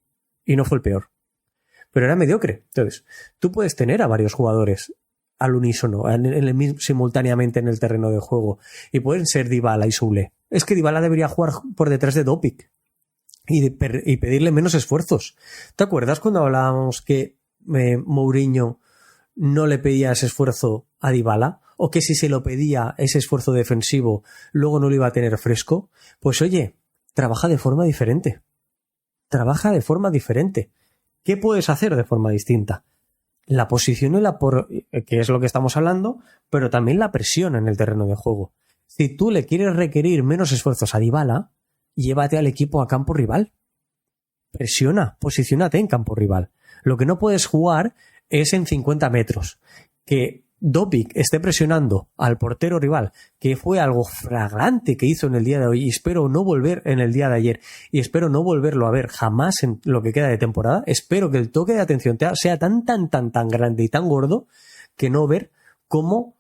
Y no fue el peor. Pero era mediocre. Entonces, tú puedes tener a varios jugadores al unísono, simultáneamente en el terreno de juego. Y pueden ser Dybala y Soulé. Es que Dybala debería jugar por detrás de Dopic. Y pedirle menos esfuerzos. ¿Te acuerdas cuando hablábamos que Mourinho no le pedía ese esfuerzo a Dybala? O que si se lo pedía ese esfuerzo defensivo, luego no lo iba a tener fresco. Pues oye, trabaja de forma diferente. Trabaja de forma diferente. ¿Qué puedes hacer de forma distinta? La posición que es lo que estamos hablando, pero también la presión en el terreno de juego. Si tú le quieres requerir menos esfuerzos a Dybala, llévate al equipo a campo rival. Posiciónate en campo rival. Lo que no puedes jugar es en 50 metros. Que Dopic esté presionando al portero rival, que fue algo flagrante que hizo en el día de hoy, y espero no volver en el día de ayer, y espero no volverlo a ver jamás en lo que queda de temporada. Espero que el toque de atención sea tan grande y tan gordo que no ver cómo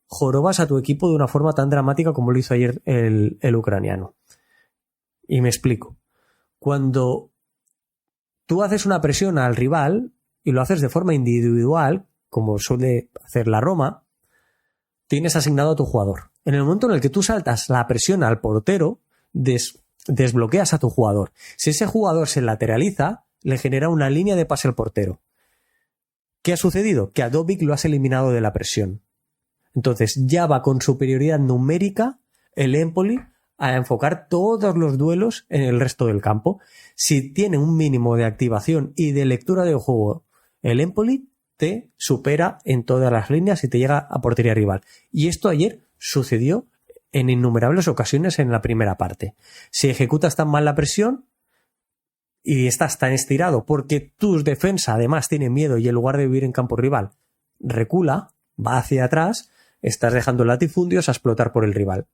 jorobas a tu equipo de una forma tan dramática como lo hizo ayer el ucraniano. Y me explico. Cuando tú haces una presión al rival y lo haces de forma individual, como suele hacer la Roma, tienes asignado a tu jugador. En el momento en el que tú saltas la presión al portero, desbloqueas a tu jugador. Si ese jugador se lateraliza, le genera una línea de pase al portero. ¿Qué ha sucedido? Que a Dopic lo has eliminado de la presión. Entonces ya va con superioridad numérica el Empoli a enfocar todos los duelos en el resto del campo. Si tiene un mínimo de activación y de lectura de juego, el Empoli te supera en todas las líneas y te llega a portería rival. Y esto ayer sucedió en innumerables ocasiones en la primera parte. Si ejecutas tan mal la presión y estás tan estirado porque tu defensa además tiene miedo y en lugar de vivir en campo rival recula, va hacia atrás, estás dejando latifundios a explotar por el rival.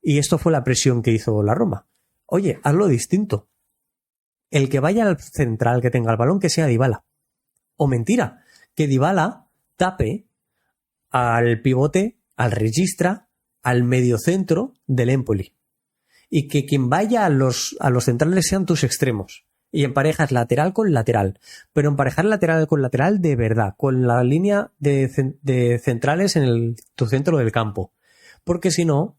Y esto fue la presión que hizo la Roma. Oye, hazlo distinto. El que vaya al central que tenga el balón, que sea Dybala. O mentira, que Dybala tape al pivote, al registra, al mediocentro del Empoli. Y que quien vaya a los centrales sean tus extremos. Y emparejas lateral con lateral. Pero emparejar lateral con lateral de verdad, con la línea de centrales en tu centro del campo. Porque si no,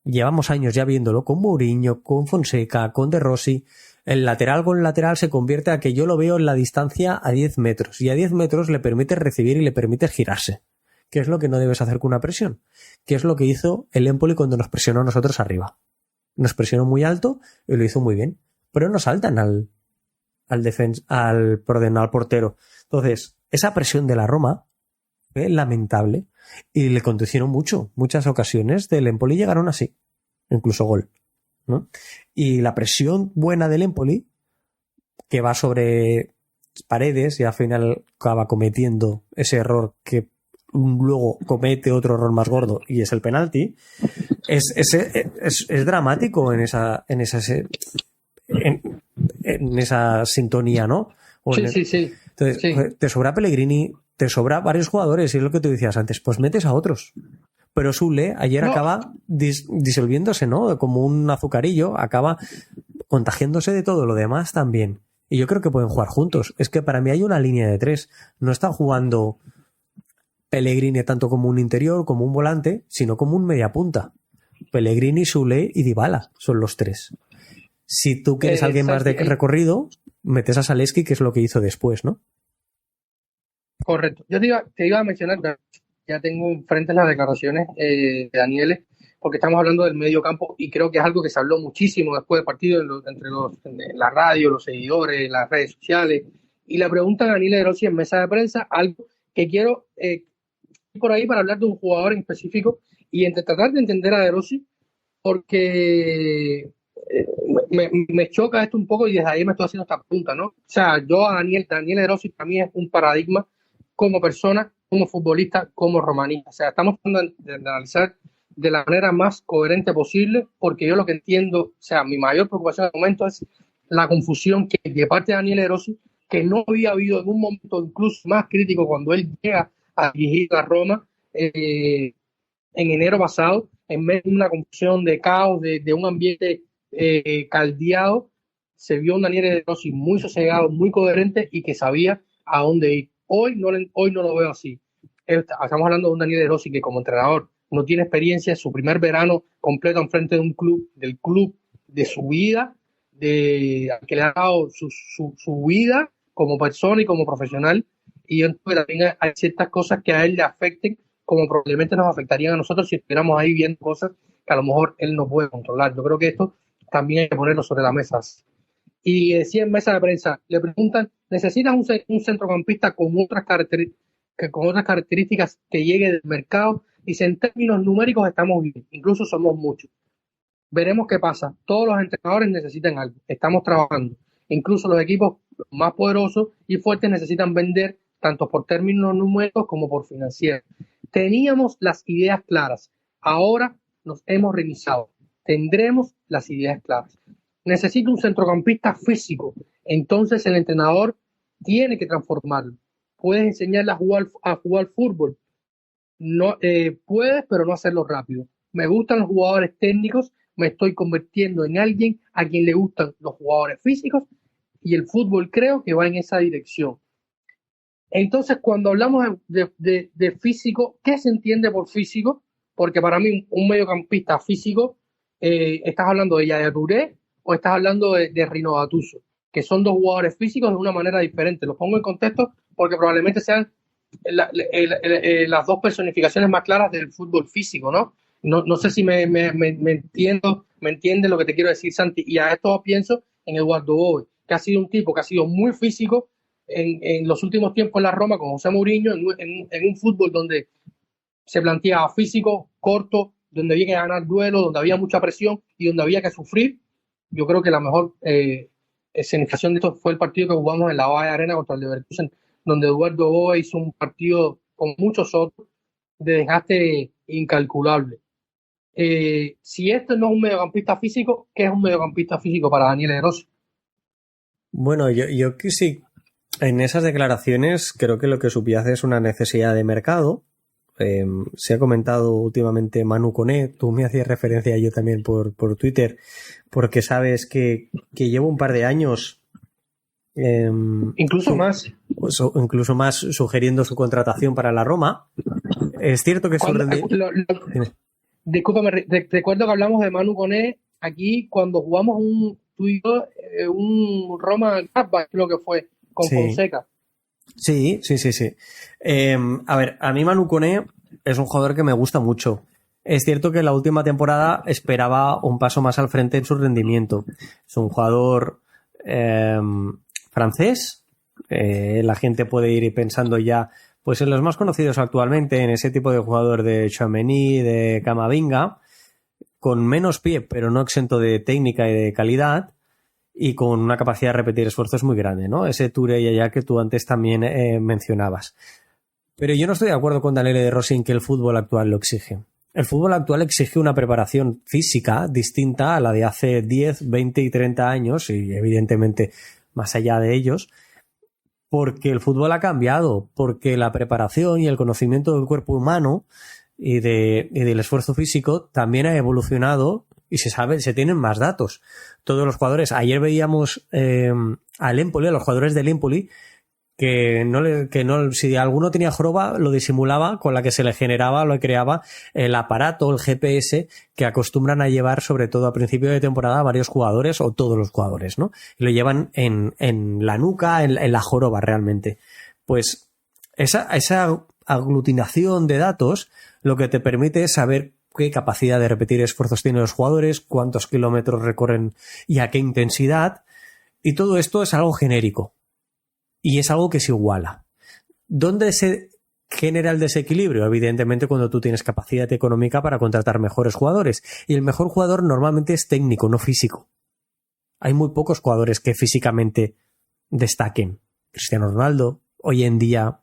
llevamos años ya viéndolo con Mourinho, con Fonseca, con De Rossi. El lateral con lateral se convierte a que yo lo veo en la distancia a 10 metros. Y a 10 metros le permite recibir y le permite girarse. ¿Qué es lo que no debes hacer con una presión? ¿Qué es lo que hizo el Empoli cuando nos presionó a nosotros arriba? Nos presionó muy alto y lo hizo muy bien. Pero no saltan al portero. Entonces, esa presión de la Roma fue lamentable y le conducieron muchas ocasiones del Empoli llegaron así, incluso gol, ¿no? Y la presión buena del Empoli, que va sobre Paredes y al final acaba cometiendo ese error que luego comete otro error más gordo y es el penalti, es dramático en esa sintonía, ¿no? Sí. Entonces, Sí. te sobra Pellegrini, te sobra varios jugadores, y es lo que tú decías antes, pues metes a otros. Pero Sule ayer acaba disolviéndose, ¿no? Como un azucarillo, acaba contagiándose de todo lo demás también. Y yo creo que pueden jugar juntos. Es que para mí hay una línea de 3. No está jugando Pellegrini tanto como un interior, como un volante, sino como un mediapunta. Pellegrini, Sule y Dybala son los 3. Si tú quieres alguien más de recorrido, metes a Zalewski, que es lo que hizo después, ¿no? Correcto. Yo te iba a mencionar, ya tengo enfrente las declaraciones de Daniele, porque estamos hablando del medio campo y creo que es algo que se habló muchísimo después del partido en la radio, los seguidores, las redes sociales, y le preguntan a Daniele De Rossi en mesa de prensa algo que quiero ir por ahí para hablar de un jugador en específico y tratar de entender a De Rossi, porque me choca esto un poco y desde ahí me estoy haciendo esta pregunta, ¿no? O sea, yo a Daniele De Rossi para mí es un paradigma como persona, como futbolista, como romanista. O sea, estamos tratando de analizar de la manera más coherente posible, porque yo lo que entiendo, o sea, mi mayor preocupación en el momento es la confusión que de parte de Daniele De Rossi, que no había habido en un momento incluso más crítico cuando él llega a dirigir a Roma en enero pasado, en medio de una confusión de caos, de un ambiente caldeado, se vio un Daniele De Rossi muy sosegado, muy coherente y que sabía a dónde ir. Hoy no lo veo así. Estamos hablando de un Daniele De Rossi que como entrenador no tiene experiencia, su primer verano completo en frente de un club, del club de su vida, que le ha dado su vida como persona y como profesional, y yo entiendo que también hay ciertas cosas que a él le afecten, como probablemente nos afectarían a nosotros si estuviéramos ahí viendo cosas que a lo mejor él no puede controlar. Yo creo que esto también hay que ponerlo sobre la mesa. Y decía en mesa de prensa, le preguntan, ¿necesitas un centrocampista con otras características que llegue del mercado? Dice, en términos numéricos estamos bien, incluso somos muchos. Veremos qué pasa. Todos los entrenadores necesitan algo, estamos trabajando. Incluso los equipos más poderosos y fuertes necesitan vender, tanto por términos numéricos como por financieros. Teníamos las ideas claras, ahora nos hemos revisado. Tendremos las ideas claras. Necesito un centrocampista físico, entonces el entrenador tiene que transformarlo. Puedes enseñarle a jugar fútbol, no puedes, pero no hacerlo rápido. Me gustan los jugadores técnicos, me estoy convirtiendo en alguien a quien le gustan los jugadores físicos y el fútbol creo que va en esa dirección. Entonces, cuando hablamos de físico, ¿qué se entiende por físico? Porque para mí un mediocampista físico, estás hablando de Yaya Touré o estás hablando de Rino Gattuso, que son dos jugadores físicos de una manera diferente. Los pongo en contexto porque probablemente sean las dos personificaciones más claras del fútbol físico, ¿no? No sé si me entiende lo que te quiero decir, Santi. Y a esto pienso en Eduardo Bove, que ha sido un tipo que ha sido muy físico en los últimos tiempos en la Roma con José Mourinho, en un fútbol donde se planteaba físico, corto, donde había que ganar duelos, donde había mucha presión y donde había que sufrir. Yo creo que la mejor escenificación de esto fue el partido que jugamos en la Valle Arena contra el Leverkusen, donde Eduardo Bove hizo un partido con muchos otros de desgaste incalculable. Si esto no es un mediocampista físico, ¿qué es un mediocampista físico para Daniele De Rossi? Bueno, yo que sí, en esas declaraciones creo que lo que subyace es una necesidad de mercado. Se ha comentado últimamente Manu Koné, tú me hacías referencia yo también por Twitter, porque sabes que llevo un par de años incluso más sugiriendo su contratación para la Roma. Es cierto que discúlpame, recuerdo que hablamos de Manu Koné aquí cuando jugamos un Roma Gladbach, creo que fue, con Fonseca. Sí. A ver, a mí Manu Koné es un jugador que me gusta mucho. Es cierto que la última temporada esperaba un paso más al frente en su rendimiento. Es un jugador francés. La gente puede ir pensando ya Pues en los más conocidos actualmente, en ese tipo de jugador de Tchouaméni, de Camavinga, con menos pie, pero no exento de técnica y de calidad, y con una capacidad de repetir esfuerzos muy grande, ¿no? Ese Touré y Yaya que tú antes también mencionabas. Pero yo no estoy de acuerdo con Daniele De Rossi en que el fútbol actual lo exige. El fútbol actual exige una preparación física distinta a la de hace 10, 20 y 30 años, y evidentemente más allá de ellos, porque el fútbol ha cambiado, porque la preparación y el conocimiento del cuerpo humano y del esfuerzo físico también ha evolucionado y se tienen más datos. Todos los jugadores, ayer veíamos al Empoli, a los jugadores del Empoli, si alguno tenía joroba, lo disimulaba con la que se le generaba, lo creaba el aparato, el GPS, que acostumbran a llevar, sobre todo a principio de temporada, varios jugadores o todos los jugadores, ¿no? Y lo llevan en la nuca, en la joroba realmente. Pues esa aglutinación de datos lo que te permite es saber qué capacidad de repetir esfuerzos tienen los jugadores, cuántos kilómetros recorren y a qué intensidad, y todo esto es algo genérico. Y es algo que se iguala. ¿Dónde se genera el desequilibrio? Evidentemente cuando tú tienes capacidad económica para contratar mejores jugadores. Y el mejor jugador normalmente es técnico, no físico. Hay muy pocos jugadores que físicamente destaquen. Cristiano Ronaldo, hoy en día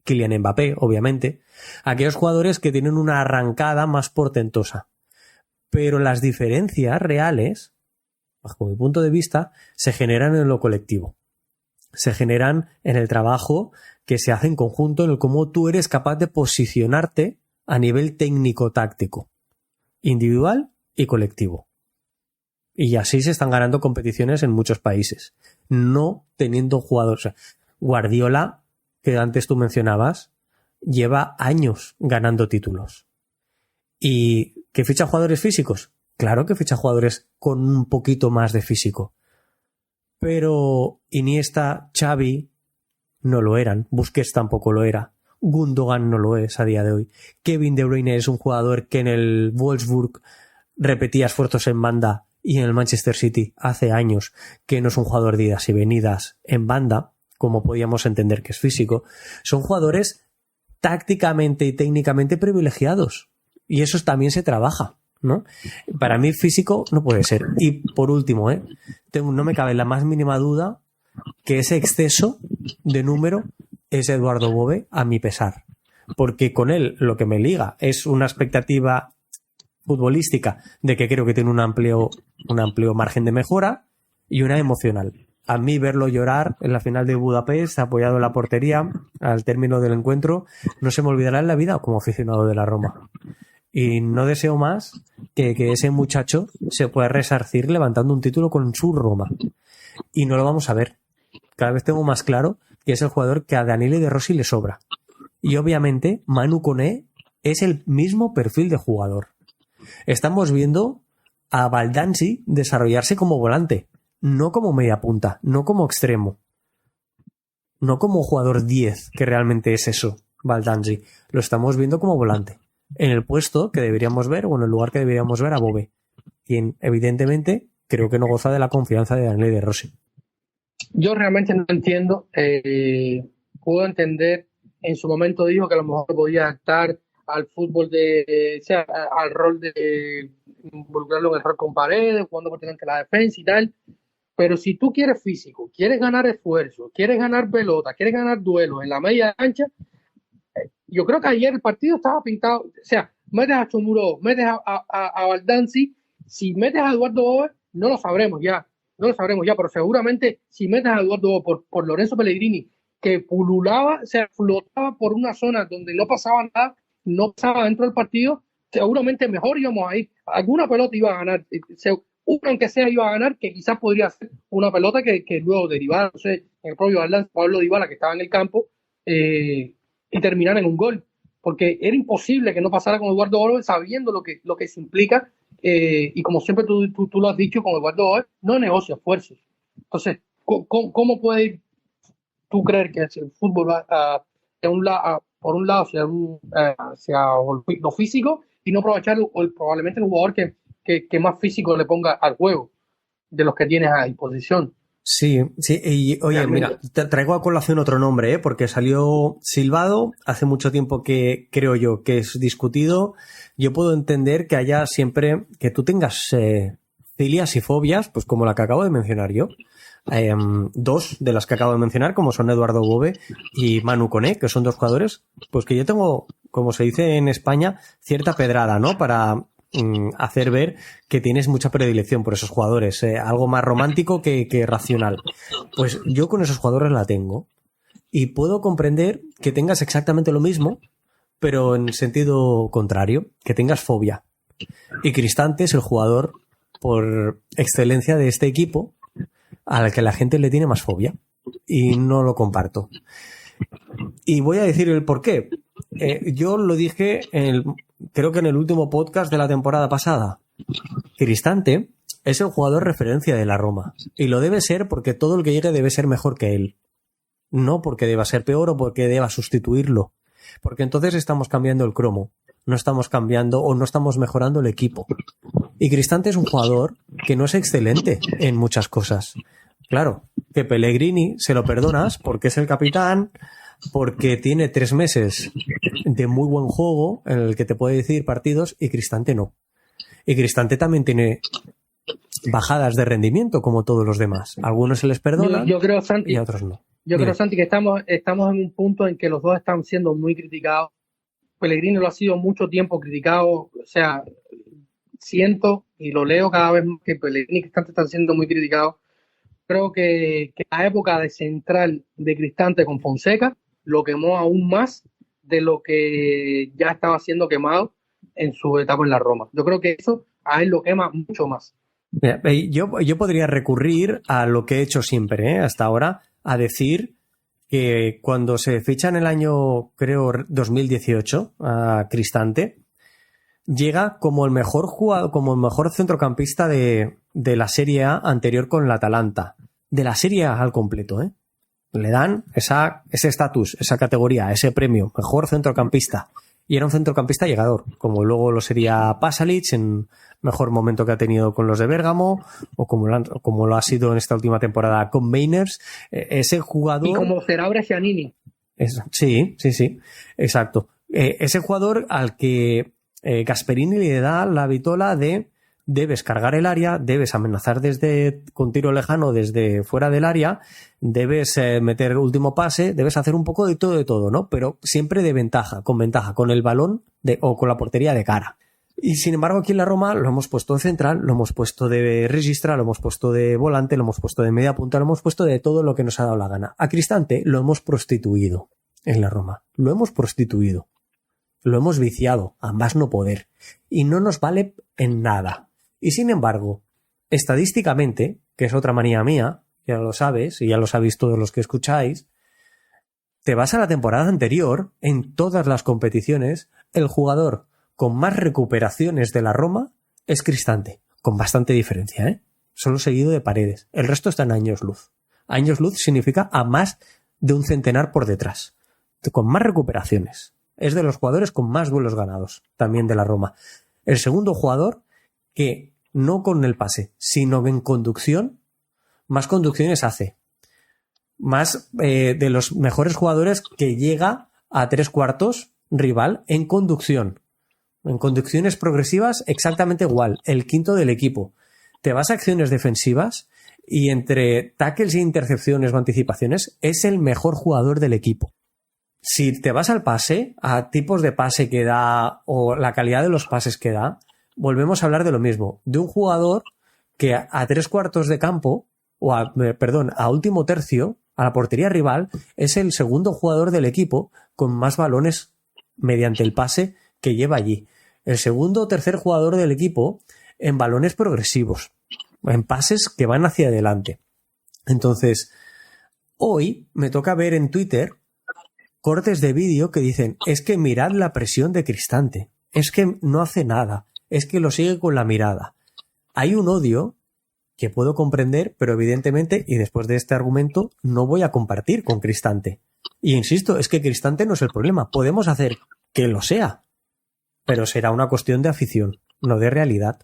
Kylian Mbappé, obviamente. Aquellos jugadores que tienen una arrancada más portentosa. Pero las diferencias reales, bajo mi punto de vista, se generan en lo colectivo. Se generan en el trabajo que se hace en conjunto, en el cómo tú eres capaz de posicionarte a nivel técnico-táctico, individual y colectivo. Y así se están ganando competiciones en muchos países, no teniendo jugadores. O sea, Guardiola, que antes tú mencionabas, lleva años ganando títulos. ¿Y que ficha jugadores físicos? Claro que ficha jugadores con un poquito más de físico. Pero Iniesta, Xavi no lo eran, Busquets tampoco lo era, Gundogan no lo es a día de hoy, Kevin De Bruyne es un jugador que en el Wolfsburg repetía esfuerzos en banda y en el Manchester City hace años que no es un jugador de idas y venidas en banda, como podíamos entender que es físico. Son jugadores tácticamente y técnicamente privilegiados y eso también se trabaja, ¿no? Para mí físico no puede ser. Y por último, no me cabe la más mínima duda que ese exceso de número es Eduardo Bove, a mi pesar. Porque con él lo que me liga es una expectativa futbolística de que creo que tiene un amplio margen de mejora y una emocional. A mí verlo llorar en la final de Budapest, apoyado en la portería, al término del encuentro, no se me olvidará en la vida como aficionado de la Roma. Y no deseo más que ese muchacho se pueda resarcir levantando un título con su Roma. Y no lo vamos a ver. Cada vez tengo más claro que es el jugador que a Daniele De Rossi le sobra. Y obviamente Manu Koné es el mismo perfil de jugador. Estamos viendo a Baldanzi desarrollarse como volante, no como media punta, no como extremo, no como jugador 10, que realmente es eso, Baldanzi. Lo estamos viendo como volante. En el puesto que deberíamos ver, o en el lugar que deberíamos ver a Bove, quien evidentemente creo que no goza de la confianza de Daniele De Rossi. Yo realmente no entiendo. Puedo entender, en su momento dijo que a lo mejor podía adaptar al fútbol al rol de involucrarlo en el rol con Paredes, jugando por delante de la defensa y tal. Pero si tú quieres físico, quieres ganar esfuerzo, quieres ganar pelota, quieres ganar duelos en la media cancha, yo creo que ayer el partido estaba pintado. O sea, metes a Chomuro, metes a Baldanzi, si metes a Eduardo Bove, no lo sabremos ya, pero seguramente si metes a Eduardo Bove por Lorenzo Pellegrini, que pululaba, o sea, flotaba por una zona donde no pasaba nada, no pasaba dentro del partido, seguramente mejor íbamos a ir. Alguna pelota iba a ganar, uno aunque sea iba a ganar, que quizás podría ser una pelota que luego derivara, no sé, en el propio Pablo Dybala, que estaba en el campo, y terminar en un gol, porque era imposible que no pasara con Eduardo Bove, sabiendo lo que se implica, y como siempre tú lo has dicho, con Eduardo Bove no negocia esfuerzos. Entonces, ¿cómo puede ir tú creer que el fútbol va por un lado hacia lo físico y no aprovechar probablemente el jugador que más físico le ponga al juego de los que tienes a disposición? Sí, y oye, mira, te traigo a colación otro nombre, porque salió silbado hace mucho tiempo que creo yo que es discutido. Yo puedo entender que haya siempre, que tú tengas filias y fobias, pues como la que acabo de mencionar yo. Dos de las que acabo de mencionar, como son Eduardo Bove y Manu Koné, que son dos jugadores, pues que yo tengo, como se dice en España, cierta pedrada, ¿no? Para hacer ver que tienes mucha predilección por esos jugadores, algo más romántico que racional. Pues yo con esos jugadores la tengo y puedo comprender que tengas exactamente lo mismo, pero en sentido contrario, que tengas fobia. Y Cristante es el jugador por excelencia de este equipo al que la gente le tiene más fobia y no lo comparto. Y voy a decir el por qué. Yo lo dije creo que en el último podcast de la temporada pasada. Cristante es el jugador referencia de la Roma y lo debe ser porque todo el que llegue debe ser mejor que él, no porque deba ser peor o porque deba sustituirlo, porque entonces estamos cambiando el cromo, no estamos cambiando o no estamos mejorando el equipo. Y Cristante es un jugador que no es excelente en muchas cosas. Claro, que Pellegrini se lo perdonas porque es el capitán, porque tiene 3 meses de muy buen juego en el que te puede decidir partidos, y Cristante no. Y Cristante también tiene bajadas de rendimiento como todos los demás. A algunos se les perdona yo creo, Santi, y a otros no. Yo creo, Santi, que estamos en un punto en que los dos están siendo muy criticados. Pellegrini lo ha sido mucho tiempo criticado, o sea, siento y lo leo cada vez más que Pellegrini y Cristante están siendo muy criticados. Creo que la época de central de Cristante con Fonseca lo quemó aún más de lo que ya estaba siendo quemado en su etapa en la Roma. Yo creo que eso a él lo quema mucho más. Mira, yo podría recurrir a lo que he hecho siempre, hasta ahora, a decir que cuando se ficha en el año, creo, 2018 a Cristante, llega como el mejor jugador, como el mejor centrocampista de la Serie A anterior con la Atalanta. De la Serie A al completo, ¿eh? Le dan ese estatus, esa categoría, ese premio, mejor centrocampista. Y era un centrocampista llegador, como luego lo sería Pasalic en mejor momento que ha tenido con los de Bérgamo, o como lo ha sido en esta última temporada con Mainers. Ese jugador... Y como será Brescianini. Sí, exacto. Ese jugador al que Gasperini le da la vitola de debes cargar el área, debes amenazar con tiro lejano desde fuera del área, debes meter último pase, debes hacer un poco de todo, ¿no? Pero siempre de ventaja, con el balón o con la portería de cara. Y sin embargo aquí en la Roma lo hemos puesto de central, lo hemos puesto de registra, lo hemos puesto de volante, lo hemos puesto de media punta, lo hemos puesto de todo lo que nos ha dado la gana. A Cristante lo hemos prostituido en la Roma, lo hemos prostituido. Lo hemos viciado, a más no poder. Y no nos vale en nada. Y sin embargo, estadísticamente, que es otra manía mía, ya lo sabes, y ya lo sabéis todos los que escucháis, te vas a la temporada anterior, en todas las competiciones, el jugador con más recuperaciones de la Roma es Cristante. Con bastante diferencia, ¿eh? Solo seguido de Paredes. El resto está en años luz. Años luz significa a más de un centenar por detrás. Con más recuperaciones. Es de los jugadores con más duelos ganados, también de la Roma. El segundo jugador que no con el pase, sino en conducción, más conducciones hace. Más de los mejores jugadores que llega a 3/4 rival en conducción. En conducciones progresivas exactamente igual, el quinto del equipo. Te vas a acciones defensivas y entre tackles e intercepciones o anticipaciones es el mejor jugador del equipo. Si te vas al pase, a tipos de pase que da o la calidad de los pases que da, volvemos a hablar de lo mismo. De un jugador que a 3/4 de campo, a último tercio, a la portería rival, es el segundo jugador del equipo con más balones mediante el pase que lleva allí. El segundo o tercer jugador del equipo en balones progresivos, en pases que van hacia adelante. Entonces, hoy me toca ver en Twitter cortes de vídeo que dicen, es que mirad la presión de Cristante, es que no hace nada, es que lo sigue con la mirada. Hay un odio que puedo comprender, pero evidentemente, y después de este argumento, no voy a compartir con Cristante. Y insisto, es que Cristante no es el problema, podemos hacer que lo sea, pero será una cuestión de afición, no de realidad.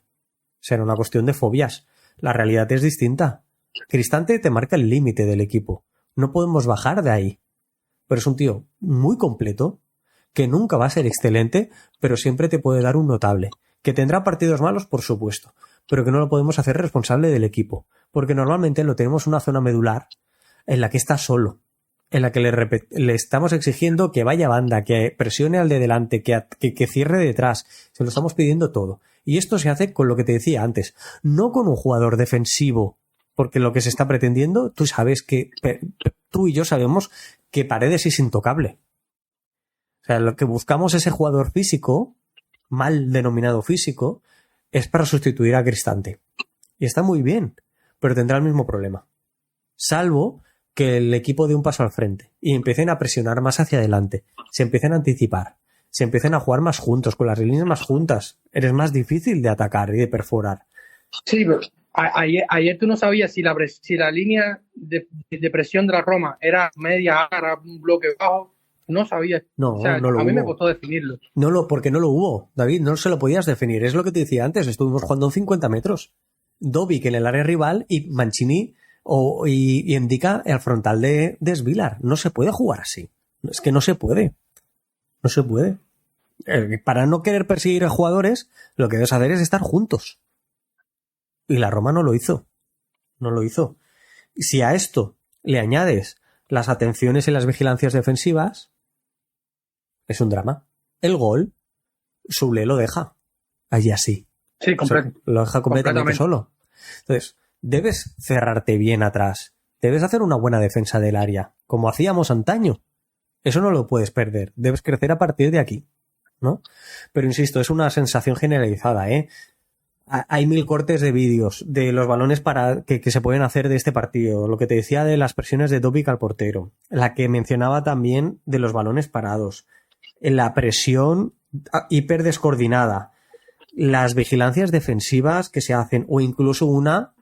Será una cuestión de fobias. La realidad es distinta. Cristante te marca el límite del equipo. No podemos bajar de ahí. Pero es un tío muy completo, que nunca va a ser excelente, pero siempre te puede dar un notable. Que tendrá partidos malos, por supuesto, pero que no lo podemos hacer responsable del equipo. Porque normalmente lo tenemos en una zona medular en la que está solo, en la que le estamos exigiendo que vaya banda, que presione al de delante, que cierre detrás. Se lo estamos pidiendo todo. Y esto se hace con lo que te decía antes, no con un jugador defensivo, porque lo que se está pretendiendo, tú sabes que, tú y yo sabemos que Paredes es intocable. O sea, lo que buscamos ese jugador físico, mal denominado físico, es para sustituir a Cristante. Y está muy bien, pero tendrá el mismo problema. Salvo que el equipo dé un paso al frente y empiecen a presionar más hacia adelante, se empiecen a anticipar, se empiecen a jugar más juntos, con las líneas más juntas. Eres más difícil de atacar y de perforar. Sí, pero ayer tú no sabías si la línea de presión de la Roma era media, era un bloque bajo. No sabía. No, o sea, no lo a mí hubo. me costó definirlo. Porque no lo hubo, David, no se lo podías definir. Es lo que te decía antes, estuvimos jugando en 50 metros. Dovic en el área rival y Mancini y Indica al frontal de Svilar. No se puede jugar así. Es que no se puede. No se puede. Para no querer perseguir a jugadores, lo que debes hacer es estar juntos. Y la Roma no lo hizo. No lo hizo. Y si a esto le añades las atenciones y las vigilancias defensivas, es un drama. El gol, Soule lo deja. Allí así. Sí, lo deja completamente solo. Entonces, debes cerrarte bien atrás. Debes hacer una buena defensa del área, como hacíamos antaño. Eso no lo puedes perder. Debes crecer a partir de aquí, ¿no? Pero insisto, es una sensación generalizada, ¿eh? Hay 1000 cortes de vídeos de los balones que se pueden hacer de este partido. Lo que te decía de las presiones de Dovic al portero. La que mencionaba también de los balones parados. La presión hiper descoordinada. Las vigilancias defensivas que se hacen. O incluso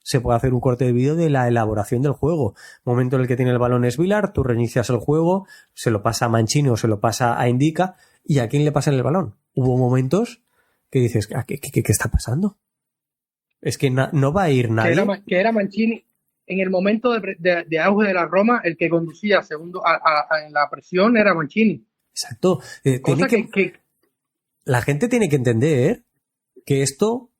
se puede hacer un corte de vídeo de la elaboración del juego. Momento en el que tiene el balón Svilar, tú reinicias el juego, se lo pasa a Mancini o se lo pasa a Indica. ¿Y a quién le pasan el balón? Hubo momentos que dices, ¿qué está pasando? Es que no va a ir nadie. Que era Mancini, en el momento de auge de la Roma, el que conducía segundo en la presión era Mancini. Exacto. La gente tiene que entender que esto...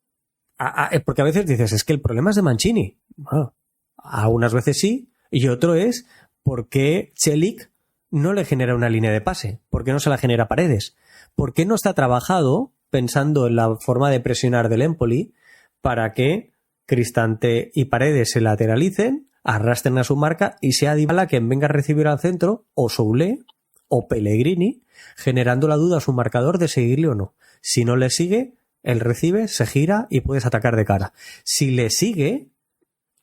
porque a veces dices, es que el problema es de Mancini. Bueno, algunas veces sí, y otro es por qué Celik no le genera una línea de pase, por qué no se la genera Paredes, por qué no está trabajado pensando en la forma de presionar del Empoli para que Cristante y Paredes se lateralicen, arrastren a su marca y sea Dybala quien venga a recibir al centro, o Soule, o Pellegrini, generando la duda a su marcador de seguirle o no. Si no le sigue, él recibe, se gira y puedes atacar de cara. Si le sigue,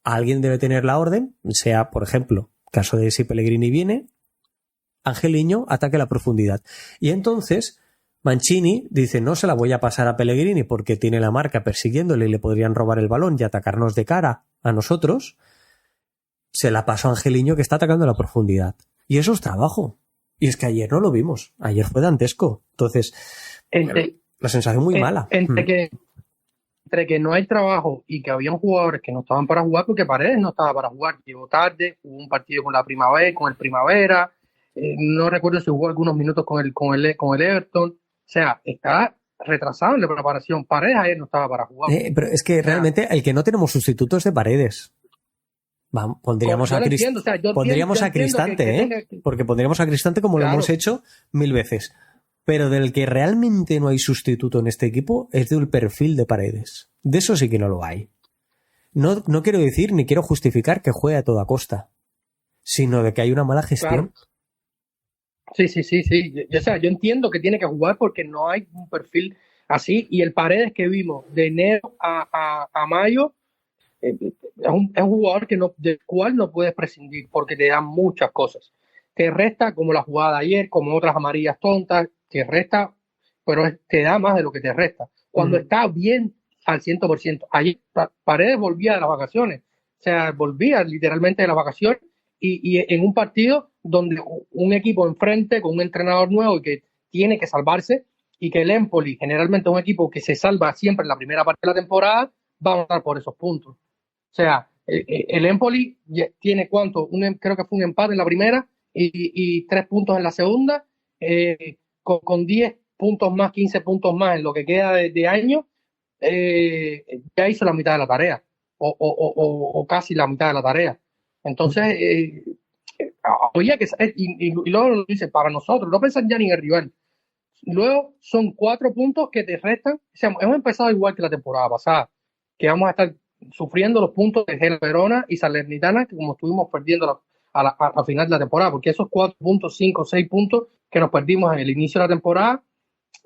alguien debe tener la orden, sea, por ejemplo, caso de si Pellegrini viene, Angeliño ataque la profundidad. Y entonces Mancini dice, no se la voy a pasar a Pellegrini porque tiene la marca persiguiéndole y le podrían robar el balón y atacarnos de cara a nosotros. Se la pasó a Angeliño que está atacando la profundidad. Y eso es trabajo. Y es que ayer no lo vimos. Ayer fue dantesco. Entonces, la sensación muy mala. Entre que no hay trabajo y que habían jugadores que no estaban para jugar, porque Paredes no estaba para jugar. Llegó tarde, hubo un partido con el Primavera. No recuerdo si jugó algunos minutos con el Everton. O sea, está retrasado en la preparación. Paredes ayer no estaba para jugar. Pero es que realmente el que no tenemos sustitutos de Paredes. Pondríamos a Cristante, porque pondríamos a Cristante como lo hemos hecho 1000 veces. Pero del que realmente no hay sustituto en este equipo es del perfil de Paredes. De eso sí que no lo hay. No quiero decir ni quiero justificar que juegue a toda costa, sino de que hay una mala gestión. Claro. Sí. O sea, yo entiendo que tiene que jugar porque no hay un perfil así. Y el Paredes que vimos de enero a mayo es un jugador del cual no puedes prescindir porque te da muchas cosas. Te resta, como la jugada de ayer, como otras amarillas tontas, te resta, pero te da más de lo que te resta. Cuando está bien al 100%. Ayer Paredes volvía de las vacaciones. O sea, volvía literalmente de las vacaciones y en un partido donde un equipo enfrente con un entrenador nuevo y que tiene que salvarse y que el Empoli generalmente es un equipo que se salva siempre en la primera parte de la temporada, va a matar por esos puntos. O sea, El Empoli tiene ¿cuánto? Creo que fue un empate en la primera y 3 puntos en la segunda, con 10 puntos más, 15 puntos más en lo que queda de año, ya hizo la mitad de la tarea, o casi la mitad de la tarea. Entonces, había que y luego lo dice, para nosotros, no pensan ya ni en el rival. Luego son 4 puntos que te restan. O sea, hemos empezado igual que la temporada pasada, que vamos a estar sufriendo los puntos de Gela Verona y Salernitana, que como estuvimos perdiendo a final de la temporada, porque esos 4 puntos, 5, 6 puntos que nos perdimos en el inicio de la temporada,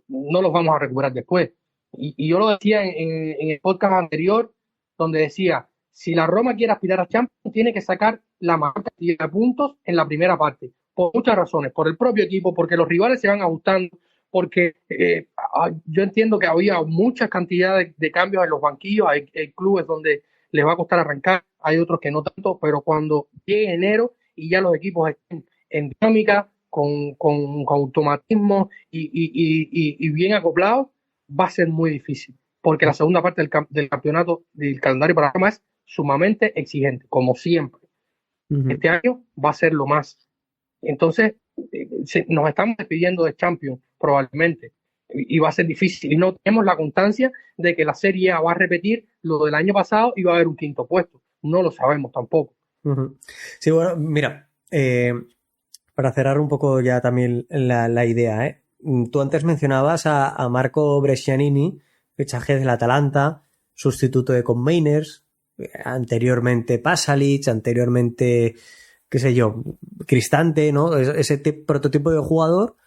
no los vamos a recuperar después. Y yo lo decía en el podcast anterior, donde decía, si la Roma quiere aspirar a Champions, tiene que sacar la mayor cantidad de puntos en la primera parte, por muchas razones, por el propio equipo, porque los rivales se van ajustando, porque yo entiendo que había muchas cantidades de cambios en los banquillos, hay clubes donde les va a costar arrancar, hay otros que no tanto, pero cuando llegue enero y ya los equipos estén en dinámica, con automatismo y bien acoplados, va a ser muy difícil, porque la segunda parte del campeonato, del calendario para Roma es sumamente exigente, como siempre. Este año va a ser lo más. Entonces, nos estamos despidiendo de Champions, probablemente, y va a ser difícil. Y no tenemos la constancia de que la Serie A va a repetir lo del año pasado y va a haber un quinto puesto. No lo sabemos tampoco. Sí, bueno, mira, para cerrar un poco ya también la idea, tú antes mencionabas a Marco Brescianini, fichaje del Atalanta, sustituto de Con Mainers, anteriormente Pasalic, anteriormente, qué sé yo, Cristante, ¿no? Ese prototipo de jugador.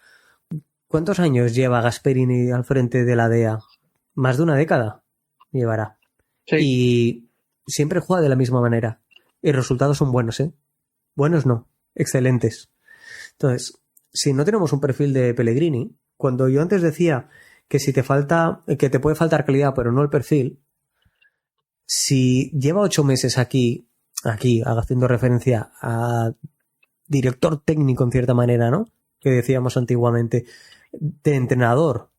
¿Cuántos años lleva Gasperini al frente de la DEA? Más de una década llevará. Sí. Y siempre juega de la misma manera. Y los resultados son buenos, ¿eh? Buenos no, excelentes. Entonces, si no tenemos un perfil de Pellegrini, cuando yo antes decía que si te falta, que te puede faltar calidad, pero no el perfil, si lleva 8 meses aquí haciendo referencia a director técnico en cierta manera, ¿no? Que decíamos antiguamente, de entrenador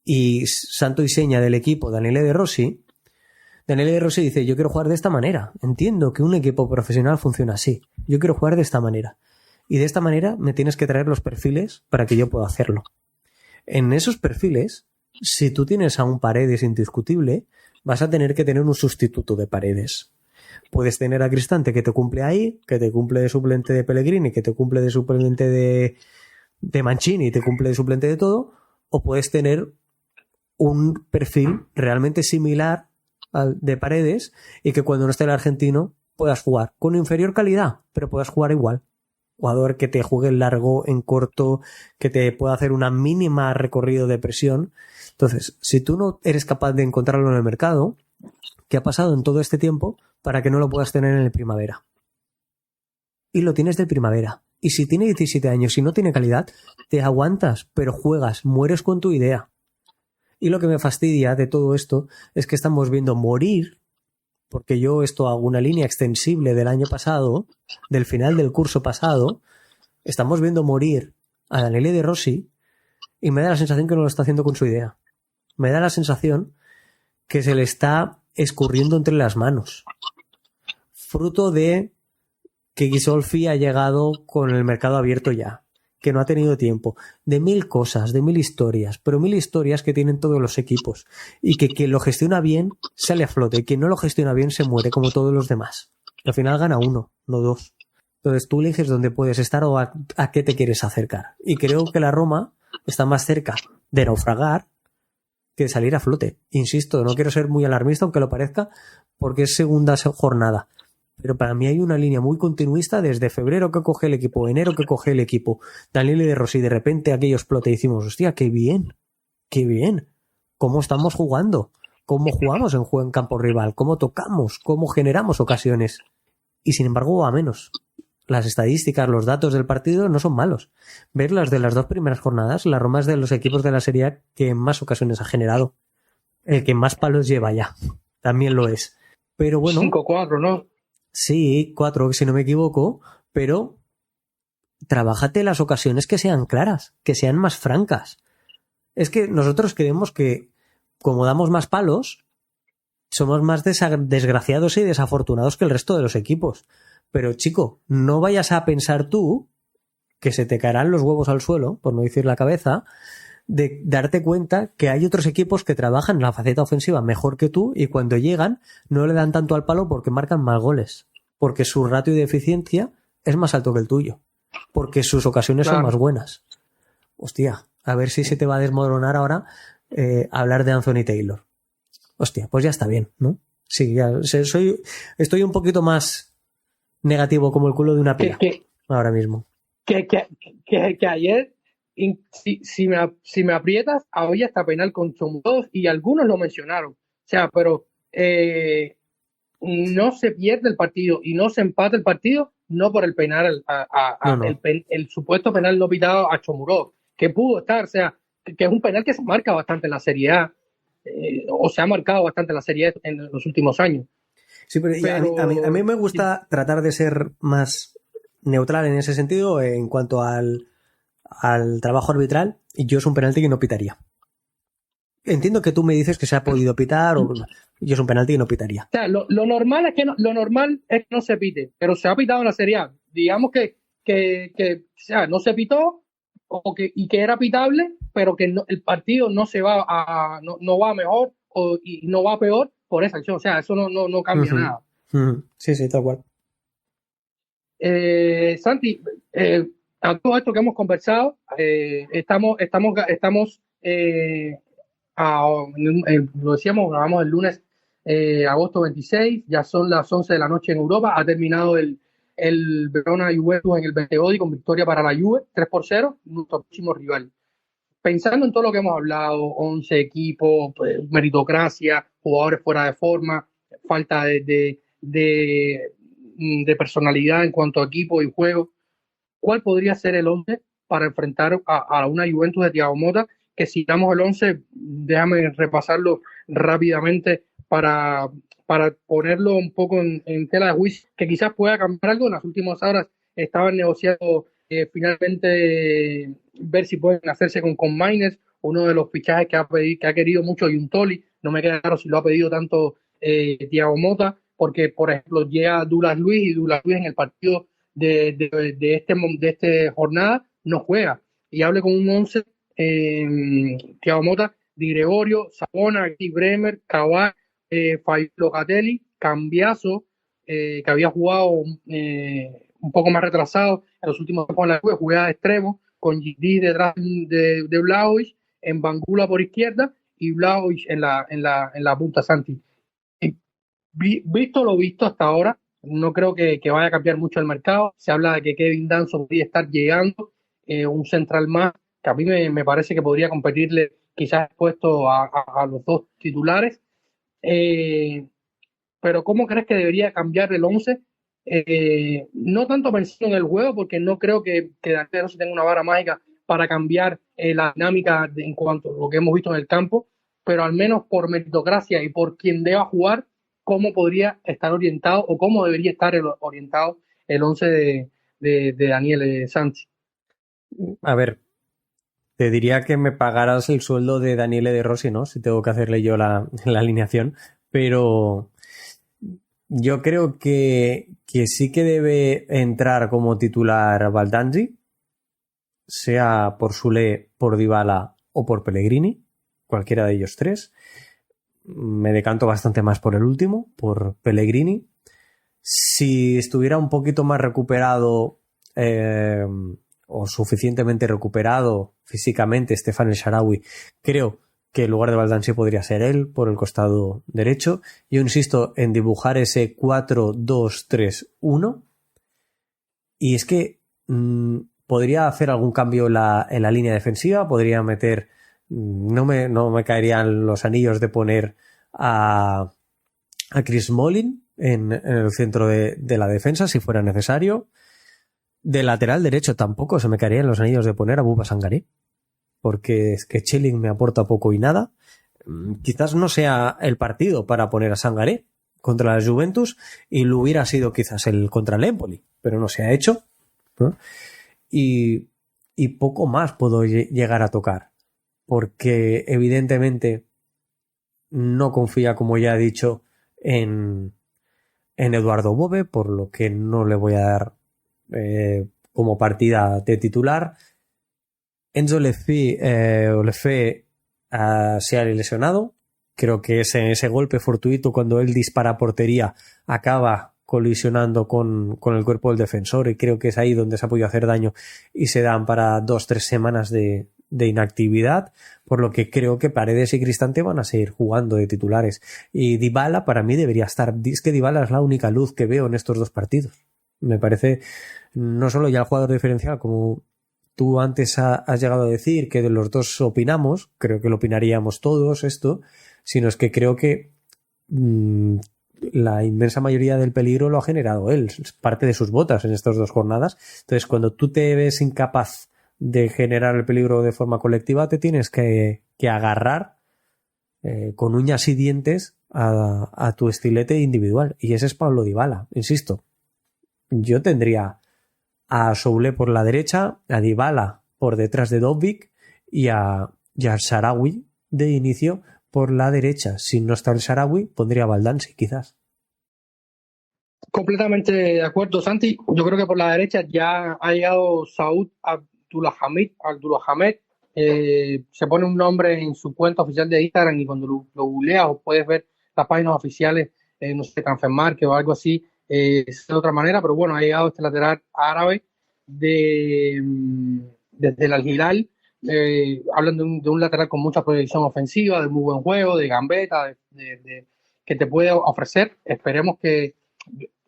y santo y seña del equipo, Daniele De Rossi dice, yo quiero jugar de esta manera. Entiendo que un equipo profesional funciona así. Yo quiero jugar de esta manera. Y de esta manera me tienes que traer los perfiles para que yo pueda hacerlo. En esos perfiles, si tú tienes a un Paredes indiscutible, vas a tener que tener un sustituto de Paredes. Puedes tener a Cristante que te cumple ahí, que te cumple de suplente de Pellegrini, que te cumple de suplente de Mancini, te cumple de suplente de todo, o puedes tener un perfil realmente similar al de Paredes y que cuando no esté el argentino puedas jugar con inferior calidad, pero puedas jugar igual. Jugador que te juegue en largo, en corto, que te pueda hacer una mínima recorrido de presión. Entonces, si tú no eres capaz de encontrarlo en el mercado, ¿qué ha pasado en todo este tiempo para que no lo puedas tener en el primavera? Y lo tienes del primavera. Y si tiene 17 años y no tiene calidad, te aguantas, pero juegas, mueres con tu idea. Y lo que me fastidia de todo esto es que estamos viendo morir, porque yo esto hago una línea extensible del año pasado, del final del curso pasado, estamos viendo morir a Daniele De Rossi y me da la sensación que no lo está haciendo con su idea. Me da la sensación que se le está escurriendo entre las manos. Fruto de que Ghisolfi ha llegado con el mercado abierto ya, que no ha tenido tiempo, de 1000 cosas, de 1000 historias, pero 1000 historias que tienen todos los equipos, y que lo gestiona bien sale a flote, y quien no lo gestiona bien se muere como todos los demás. Al final gana uno, no dos. Entonces tú eliges dónde puedes estar o a qué te quieres acercar. Y creo que la Roma está más cerca de naufragar que de salir a flote. Insisto, no quiero ser muy alarmista, aunque lo parezca, porque es segunda jornada. Pero para mí hay una línea muy continuista desde febrero que coge el equipo, enero que coge el equipo, Daniele De Rossi, de repente aquello explota y decimos, hostia, qué bien, cómo estamos jugando, cómo jugamos en campo rival, cómo tocamos, cómo generamos ocasiones. Y sin embargo va a menos. Las estadísticas, los datos del partido no son malos. Ver las de las 2 primeras jornadas, la Roma es de los equipos de la Serie A que en más ocasiones ha generado. El que más palos lleva ya. También lo es. Pero bueno. 5-4, ¿no? Sí, 4, si no me equivoco, pero trabájate las ocasiones que sean claras, que sean más francas. Es que nosotros creemos que como damos más palos, somos más desgraciados y desafortunados que el resto de los equipos. Pero, chico, no vayas a pensar tú que se te caerán los huevos al suelo, por no decir la cabeza, de darte cuenta que hay otros equipos que trabajan en la faceta ofensiva mejor que tú y cuando llegan no le dan tanto al palo porque marcan más goles, porque su ratio de eficiencia es más alto que el tuyo, porque sus ocasiones son más buenas. Hostia, a ver si se te va a desmoronar ahora hablar de Anthony Taylor. Hostia, pues ya está bien, ¿no? Sí, ya estoy un poquito más negativo como el culo de una pía ahora mismo. Que ayer, si me aprietas, había hasta penal con Chomudos y algunos lo mencionaron. O sea, pero no se pierde el partido y no se empata el partido, no por el penal, el supuesto penal no pitado a Chomurov, que pudo estar, o sea, que es un penal que se marca bastante en la Serie A, o se ha marcado bastante en la Serie A en los últimos años. Sí, pero a mí me gusta tratar de ser más neutral en ese sentido en cuanto al trabajo arbitral, y yo es un penalti que no pitaría. Entiendo que tú me dices que se ha podido pitar, o yo es un penalti que no pitaría. O sea, lo normal es que no se pite, pero se ha pitado en la Serie A. Digamos que o sea, no se pitó y que era pitable, pero que el partido no se va no va mejor y no va peor por esa acción. O sea, eso no cambia nada. Sí, tal cual. Santi, a todo esto que hemos conversado, lo decíamos, grabamos el lunes, agosto 26, ya son las 11 de la noche en Europa, ha terminado el Verona Juventus en el Bernabéu con victoria para la Juve, 3-0, nuestro próximo rival. Pensando en todo lo que hemos hablado, 11 equipos, pues, meritocracia, jugadores fuera de forma, falta de personalidad en cuanto a equipo y juego, ¿cuál podría ser el 11 para enfrentar a una Juventus de Thiago Motta? Que si damos el 11, déjame repasarlo rápidamente para ponerlo un poco en tela de juicio, que quizás pueda cambiar algo. En las últimas horas estaban negociando finalmente ver si pueden hacerse con Mainz, uno de los fichajes que ha querido mucho Giuntoli. No me queda claro si lo ha pedido tanto Thiago Motta, porque por ejemplo llega Douglas Luiz y Douglas Luiz en el partido de esta jornada no juega, y hable con un 11 Thiago Motta, Di Gregorio, Savona, Bremer, Cavani, Locatelli, Cambiaso, que había jugado un poco más retrasado en los últimos tiempos en la Juve, jugaba de extremo, con Gidi detrás de Vlahovic, en Bangula por izquierda y Vlahovic en la punta. Santi, visto lo visto hasta ahora, no creo que vaya a cambiar mucho el mercado. Se habla de que Kevin Danso podría estar llegando, un central más, que a mí me parece que podría competirle quizás puesto a los dos titulares. Pero ¿cómo crees que debería cambiar el 11? No tanto pensando en el juego, porque no creo que Daniel se tenga una vara mágica para cambiar la dinámica en cuanto a lo que hemos visto en el campo, pero al menos por meritocracia y por quien deba jugar, cómo podría estar orientado o cómo debería estar orientado el 11 de Daniel Sánchez. A ver, te diría que me pagaras el sueldo de Daniele De Rossi, ¿no? Si tengo que hacerle yo la alineación, pero yo creo que sí que debe entrar como titular Baldanzi, sea por Soulé, por Dybala o por Pellegrini, cualquiera de ellos tres. Me decanto bastante más por el último, por Pellegrini. Si estuviera un poquito más recuperado o suficientemente recuperado físicamente Stefan El Shaarawy, creo que en lugar de Baldanzi podría ser él por el costado derecho. Yo insisto en dibujar ese 4-2-3-1, y es que podría hacer algún cambio en la línea defensiva, podría meter, no me caerían los anillos de poner a Chris Smalling en el centro de la defensa si fuera necesario. De lateral derecho tampoco se me caerían los anillos de poner a Bouba Sangaré, porque es que Schelling me aporta poco y nada. Quizás no sea el partido para poner a Sangaré contra la Juventus, y lo hubiera sido quizás el contra el Empoli, pero no se ha hecho, ¿no? Y poco más puedo llegar a tocar, porque evidentemente no confía, como ya he dicho, en Eduardo Bove, por lo que no le voy a dar como partida de titular. Enzo Lefebvre se ha lesionado. Creo que ese golpe fortuito cuando él dispara a portería acaba colisionando con el cuerpo del defensor, y creo que es ahí donde se ha podido hacer daño y se dan para 2-3 semanas de inactividad, por lo que creo que Paredes y Cristante van a seguir jugando de titulares. Y Dybala para mí debería estar. Es que Dybala es la única luz que veo en estos dos partidos. Me parece no solo ya el jugador diferencial, como tú antes has llegado a decir que de los dos opinamos, creo que lo opinaríamos todos esto, sino es que creo que la inmensa mayoría del peligro lo ha generado él, es parte de sus botas en estas 2 jornadas. Entonces, cuando tú te ves incapaz de generar el peligro de forma colectiva, te tienes que agarrar con uñas y dientes a tu estilete individual, y ese es Pablo Dybala. Insisto, yo tendría a Soulé por la derecha, a Dybala por detrás de Dobbik y a Shaarawy de inicio por la derecha. Si no está el Shaarawy, pondría a Baldanzi, quizás. Completamente de acuerdo, Santi. Yo creo que por la derecha ya ha llegado Saud Abdulhamed. Se pone un nombre en su cuenta oficial de Instagram, y cuando lo googleas o puedes ver las páginas oficiales, no sé, Transfermarkt o algo así, es de otra manera, pero bueno, ha llegado este lateral árabe desde el Al Hilal. Hablan de un lateral con mucha proyección ofensiva, de muy buen juego, de gambeta, que te puede ofrecer. Esperemos que,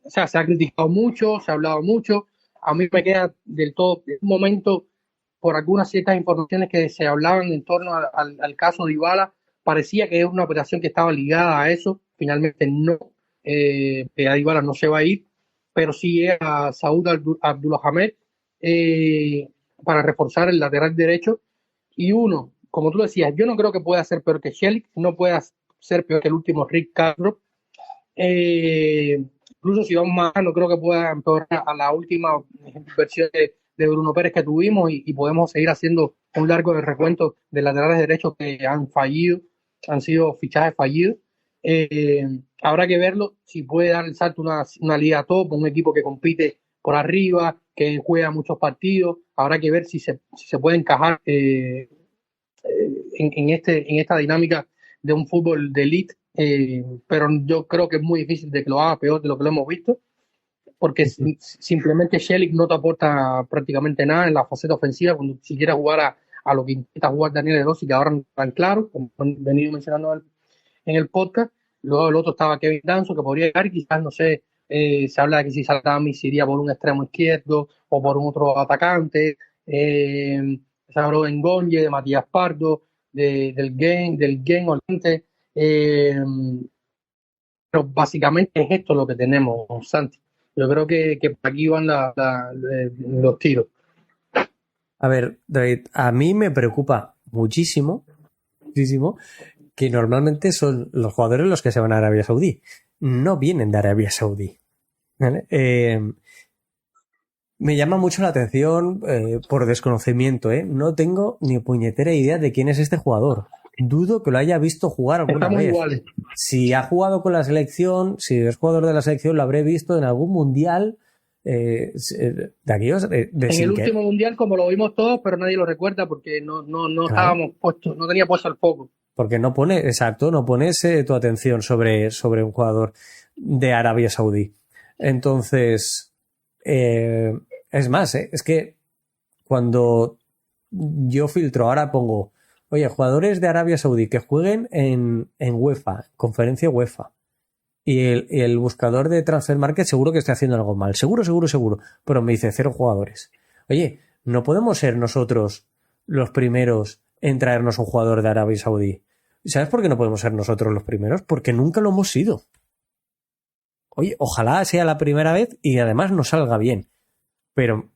o sea, se ha criticado mucho, se ha hablado mucho. A mí me queda del todo, en un momento, por algunas ciertas informaciones que se hablaban en torno al caso de Dybala, parecía que es una operación que estaba ligada a eso. Finalmente no, que a Dybala no se va a ir, pero sí a Saud Abdulhamed para reforzar el lateral derecho. Y uno, como tú decías, yo no creo que pueda ser peor que Shelik, no pueda ser peor que el último Rick Carroll. Incluso si vamos más, no creo que pueda empeorar a la última versión de Bruno Pérez que tuvimos, y podemos seguir haciendo un largo de recuento de laterales derechos que han fallido, han sido fichajes fallidos. Habrá que verlo si puede dar el salto una liga top, un equipo que compite por arriba, que juega muchos partidos. Habrá que ver si se puede encajar en esta dinámica de un fútbol de elite, pero yo creo que es muy difícil de que lo haga peor de lo que lo hemos visto, porque simplemente Shelik no te aporta prácticamente nada en la faceta ofensiva cuando si quieres jugar a lo que intenta jugar Daniel De Rossi, que ahora no tan claro, como han venido mencionando en el podcast. Luego el otro estaba Kevin Danso, que podría llegar, y quizás, no sé, se habla de que si Saltami se iría por un extremo izquierdo o por un otro atacante. Se habló de Ngonye, de Matías Pardo, del Gen Oriente. Pero básicamente es esto lo que tenemos, Santi. Yo creo que por aquí van los tiros. A ver, David, a mí me preocupa muchísimo que normalmente son los jugadores los que se van a Arabia Saudí. No vienen de Arabia Saudí, ¿vale? Me llama mucho la atención por desconocimiento, ¿eh? No tengo ni puñetera idea de quién es este jugador. Dudo que lo haya visto jugar alguna Estamos vez. iguales. Si ha jugado con la selección, si es jugador de la selección, lo habré visto en algún mundial de aquellos. En el último mundial, como lo vimos todos, pero nadie lo recuerda porque no Claro. estábamos puestos, no tenía puesto el foco. Porque no pones tu atención sobre un jugador de Arabia Saudí. Entonces, es más, es que cuando yo filtro, ahora pongo, oye, jugadores de Arabia Saudí que jueguen en UEFA, conferencia UEFA, y el buscador de Transfermarkt seguro que está haciendo algo mal, seguro, pero me dice 0 jugadores. Oye, ¿no podemos ser nosotros los primeros en traernos un jugador de Arabia Saudí? ¿Sabes por qué no podemos ser nosotros los primeros? Porque nunca lo hemos sido. Oye, ojalá sea la primera vez y además nos salga bien. Pero,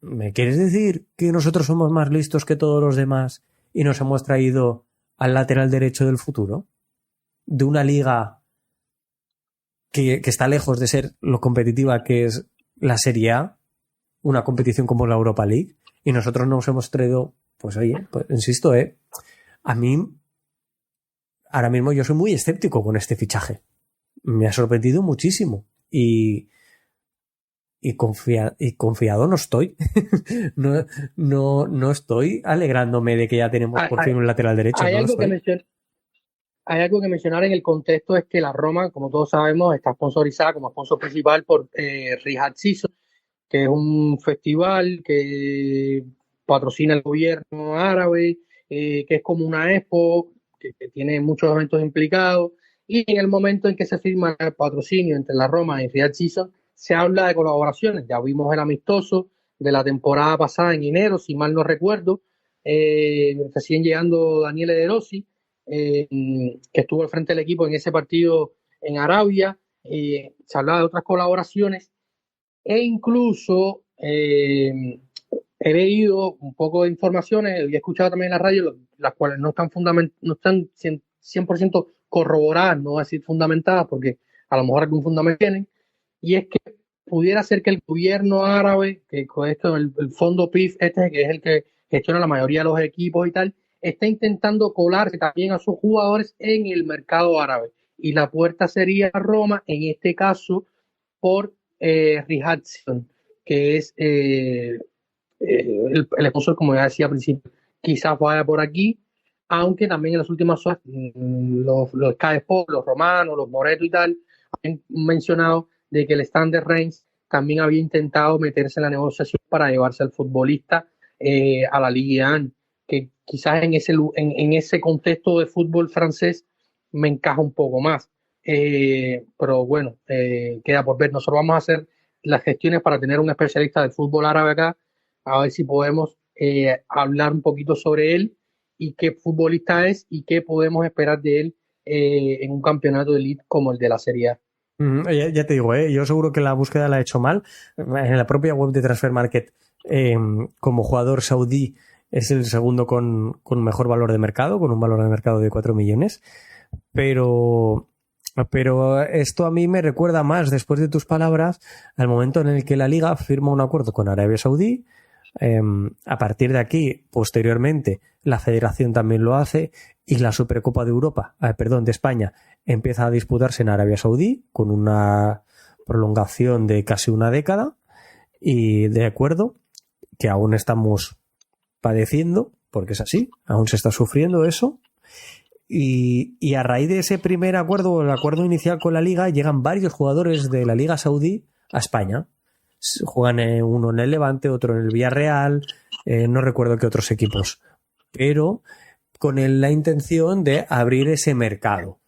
¿me quieres decir que nosotros somos más listos que todos los demás y nos hemos traído al lateral derecho del futuro? De una liga que está lejos de ser lo competitiva que es la Serie A, una competición como la Europa League, y nosotros nos hemos traído, pues oye, pues insisto, a mí ahora mismo yo soy muy escéptico con este fichaje. Me ha sorprendido muchísimo y confiado no estoy. no estoy alegrándome de que ya tenemos por fin un lateral derecho. Hay algo que mencionar en el contexto, es que la Roma, como todos sabemos, está sponsorizada como sponsor principal por Riyadh Season, que es un festival que patrocina el gobierno árabe, que es como una expo, que tiene muchos eventos implicados, y en el momento en que se firma el patrocinio entre la Roma y Riyadh Season, se habla de colaboraciones. Ya vimos el amistoso de la temporada pasada en enero, si mal no recuerdo, recién llegando Daniele De Rossi, que estuvo al frente del equipo en ese partido en Arabia. Se hablaba de otras colaboraciones e incluso he leído un poco de informaciones y he escuchado también en la radio, las cuales no están 100% corroboradas, no voy a decir fundamentadas, porque a lo mejor algún fundamento tienen, y es que pudiera ser que el gobierno árabe, que con esto, el fondo PIF, que es el que gestiona la mayoría de los equipos y tal, está intentando colarse también a sus jugadores en el mercado árabe. Y la puerta sería Roma, en este caso, por Riyadh Season, que es el sponsor, como ya decía al principio. Quizás vaya por aquí, aunque también en las últimas horas los Sky Sport, los romanos, los Moreto y tal, han mencionado de que el Standard Reims también había intentado meterse en la negociación para llevarse al futbolista a la Ligue 1, que quizás en ese contexto de fútbol francés me encaja un poco más. Pero bueno, queda por ver. Nosotros vamos a hacer las gestiones para tener un especialista del fútbol árabe acá, a ver si podemos hablar un poquito sobre él y qué futbolista es y qué podemos esperar de él en un campeonato de elite como el de la Serie A. Ya te digo, yo seguro que la búsqueda la he hecho mal. En la propia web de Transfer Market, como jugador saudí, es el segundo con mejor valor de mercado, con un valor de mercado de 4 millones. Pero esto a mí me recuerda más, después de tus palabras, al momento en el que la Liga firma un acuerdo con Arabia Saudí. A partir de aquí, posteriormente, la Federación también lo hace y la Supercopa de España, empieza a disputarse en Arabia Saudí con una prolongación de casi una década, y de acuerdo que aún estamos padeciendo, porque es así, aún se está sufriendo eso. Y a raíz de ese primer acuerdo, el acuerdo inicial con la Liga, llegan varios jugadores de la Liga Saudí a España. Juegan uno en el Levante, otro en el Villarreal, no recuerdo qué otros equipos, pero con la intención de abrir ese mercado,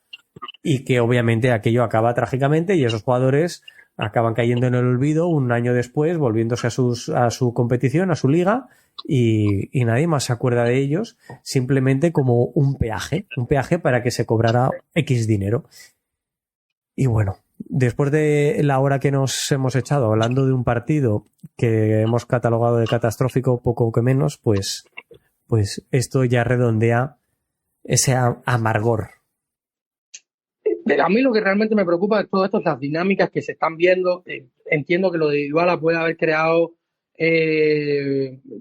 y que obviamente aquello acaba trágicamente y esos jugadores acaban cayendo en el olvido un año después, volviéndose a su competición, a su liga, y nadie más se acuerda de ellos, simplemente como un peaje para que se cobrara X dinero. Y bueno, después de la hora que nos hemos echado hablando de un partido que hemos catalogado de catastrófico, poco que menos, pues esto ya redondea ese amargor. A mí lo que realmente me preocupa de todo esto es las dinámicas que se están viendo. Entiendo que lo de Dybala puede haber creado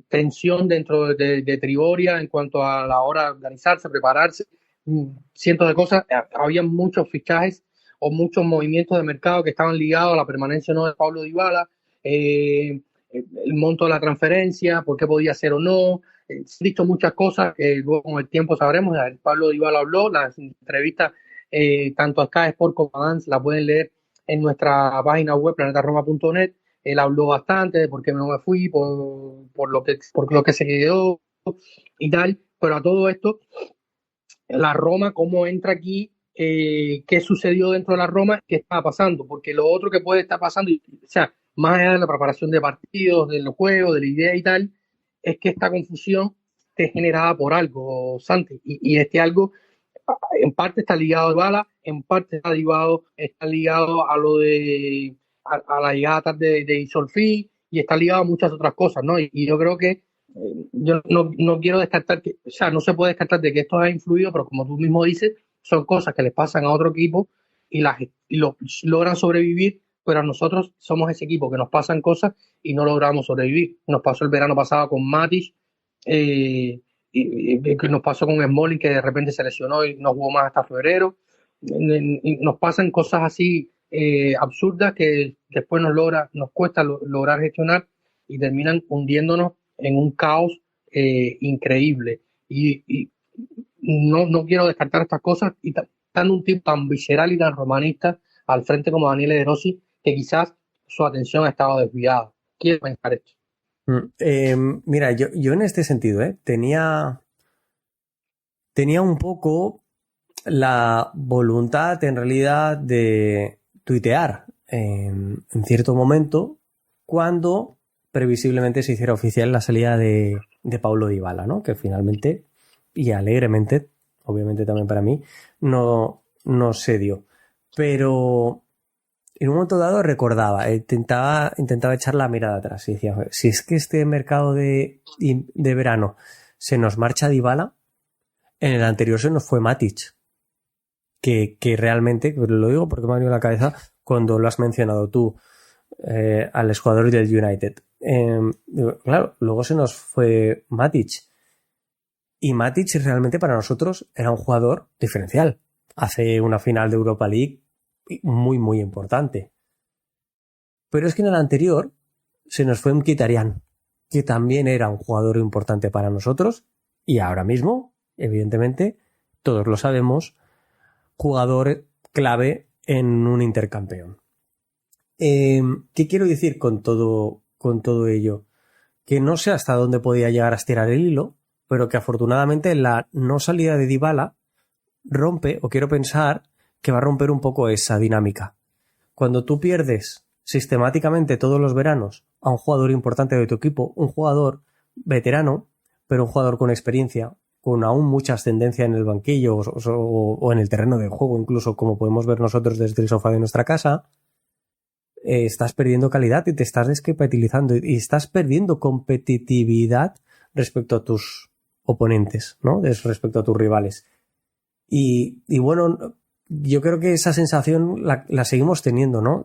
tensión dentro de Trigoria en cuanto a la hora de organizarse, prepararse, cientos de cosas. Había muchos fichajes o muchos movimientos de mercado que estaban ligados a la permanencia o no de Pablo Dybala, el monto de la transferencia, por qué podía ser o no. Se han dicho muchas cosas que luego con el tiempo sabremos. Pablo Dybala habló, las entrevistas tanto a Sky Sport como a Dance la pueden leer en nuestra página web planetaroma.net. Él habló bastante de por qué no me fui, por lo que se quedó y tal. Pero a todo esto, la Roma, ¿cómo entra aquí? ¿Qué sucedió dentro de la Roma? ¿Qué estaba pasando? Porque lo otro que puede estar pasando, o sea, más allá de la preparación de partidos, del juego, de la idea y tal, es que esta confusión esté generada por algo, Santi, y este algo en parte está ligado a Dybala, en parte está ligado a lo de a la llegada tarde de Isolfi, y está ligado a muchas otras cosas, ¿no? Y yo creo que yo no quiero descartar que, o sea, no se puede descartar de que esto ha influido, pero como tú mismo dices, son cosas que les pasan a otro equipo y logran sobrevivir, pero a nosotros somos ese equipo que nos pasan cosas y no logramos sobrevivir. Nos pasó el verano pasado con Matic, y que nos pasó con Smalling, que de repente se lesionó y no jugó más hasta febrero. Y nos pasan cosas así absurdas que después nos cuesta lograr gestionar y terminan hundiéndonos en un caos increíble. Y no quiero descartar estas cosas, y estando un tipo tan visceral y tan romanista al frente como Daniele De Rossi, que quizás su atención ha estado desviada. Quiero pensar esto. Mira, yo en este sentido, tenía un poco la voluntad en realidad de tuitear en cierto momento cuando previsiblemente se hiciera oficial la salida de Paulo Dybala, ¿no? Que finalmente y alegremente, obviamente también para mí, no se dio. Pero en un momento dado recordaba, intentaba echar la mirada atrás y decía, si es que este mercado de verano se nos marcha Dybala, en el anterior se nos fue Matic, que realmente, lo digo porque me ha venido a la cabeza cuando lo has mencionado tú, al exjugador del United. Claro, luego se nos fue Matic, y Matic realmente para nosotros era un jugador diferencial. Hace una final de Europa League muy, muy importante. Pero es que en el anterior se nos fue Mkhitaryan, que también era un jugador importante para nosotros, y ahora mismo, evidentemente, todos lo sabemos, jugador clave en un intercampeón. ¿Qué quiero decir con todo ello? Que no sé hasta dónde podía llegar a estirar el hilo, pero que afortunadamente la no salida de Dybala rompe, o quiero pensar que va a romper un poco esa dinámica. Cuando tú pierdes sistemáticamente todos los veranos a un jugador importante de tu equipo, un jugador veterano, pero un jugador con experiencia, con aún mucha ascendencia en el banquillo o en el terreno del juego, incluso como podemos ver nosotros desde el sofá de nuestra casa, estás perdiendo calidad y te estás descapitalizando y estás perdiendo competitividad respecto a tus oponentes, ¿no? Respecto a tus rivales. Y bueno, yo creo que esa sensación la seguimos teniendo, ¿no?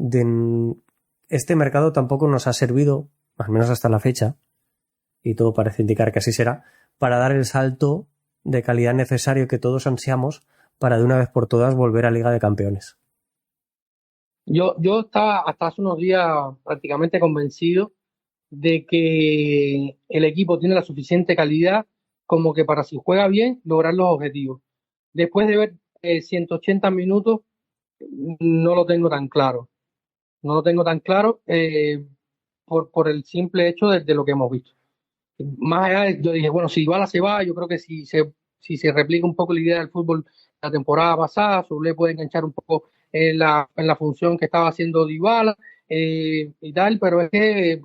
Este mercado tampoco nos ha servido, al menos hasta la fecha, y todo parece indicar que así será, para dar el salto de calidad necesario que todos ansiamos para de una vez por todas volver a Liga de Campeones. Yo estaba hasta hace unos días prácticamente convencido de que el equipo tiene la suficiente calidad como que para, si juega bien, lograr los objetivos. Después de ver 180 minutos, no lo tengo tan claro. No lo tengo tan claro por el simple hecho de lo que hemos visto. Más allá, yo dije, bueno, si Dybala se va, yo creo que si se replica un poco la idea del fútbol la temporada pasada, Soule puede enganchar un poco en la función que estaba haciendo Dybala y tal, pero es que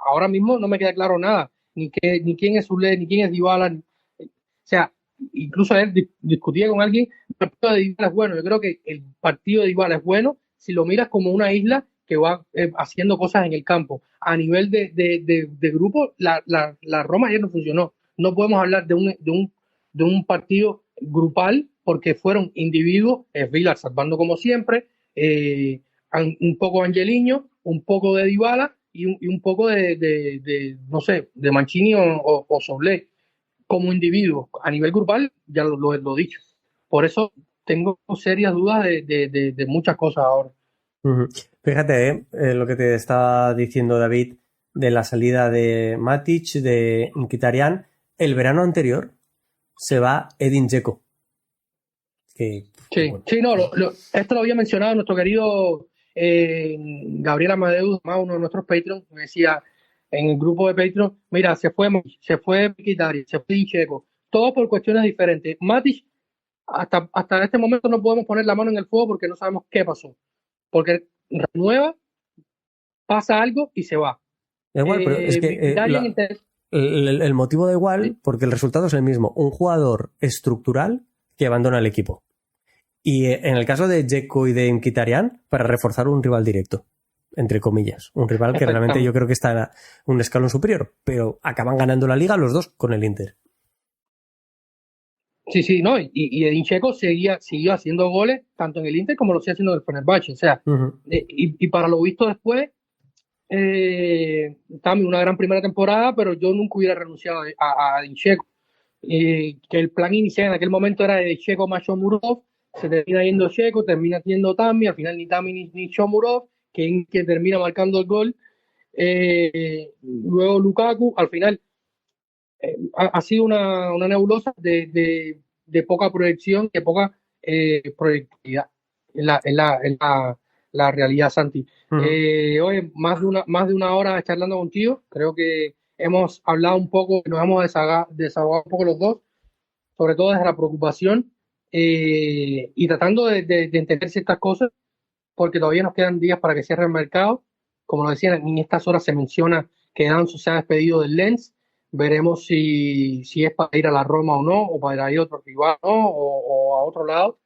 ahora mismo no me queda claro nada, ni quién es Soule, ni quién es Dybala. O sea, incluso ayer discutía con alguien, el partido de Dybala es bueno. Yo creo que el partido de Dybala es bueno si lo miras como una isla que va haciendo cosas en el campo. A nivel de grupo, la Roma ayer no funcionó. No podemos hablar de un partido grupal porque fueron individuos, Villar salvando como siempre, un poco Angelino, un poco de Dybala y un poco no sé, de Mancini o Soule. Como individuos, a nivel grupal, ya lo he dicho. Por eso tengo serias dudas de muchas cosas ahora. Fíjate, lo que te estaba diciendo David de la salida de Matic, de Mkhitaryan. El verano anterior se va Edin Dzeko. Sí, esto lo había mencionado nuestro querido Gabriel Amadeus, uno de nuestros Patreons, me decía en el grupo de Patreon, mira, se fue Mkhitaryan, se fue Edin Dzeko, todo por cuestiones diferentes. Matic, hasta este momento no podemos poner la mano en el fuego porque no sabemos qué pasó. Porque renueva, pasa algo y se va. Da igual, pero es que el motivo da igual, ¿sí? Porque el resultado es el mismo. Un jugador estructural que abandona el equipo. Y en el caso de Dzeko y de Mkhitaryan, para reforzar un rival directo, entre comillas. Un rival que realmente yo creo que está en un escalón superior, pero acaban ganando la Liga los dos con el Inter. Sí, no, y Edin Dzeko siguió haciendo goles tanto en el Inter como lo sigue haciendo en el Fenerbahce. O sea, y para lo visto después, también una gran primera temporada, pero yo nunca hubiera renunciado a Edin Dzeko. que el plan inicial en aquel momento era de Checo más Shomurodov, se termina yendo Checo, termina yendo Tammy, al final ni Tammy ni Shomurodov, que termina marcando el gol. Luego Lukaku, al final ha sido una nebulosa de poca proyección, de poca proyectividad en la realidad, Santi. Hoy más de una hora charlando contigo, creo que hemos hablado un poco, nos hemos desahogado un poco los dos, sobre todo desde la preocupación y tratando de entender ciertas cosas, porque todavía nos quedan días para que cierre el mercado. Como lo decían, en estas horas se menciona que Danso se ha despedido del Lens. Veremos si es para ir a la Roma o no, o para ir a otro rival o a otro lado.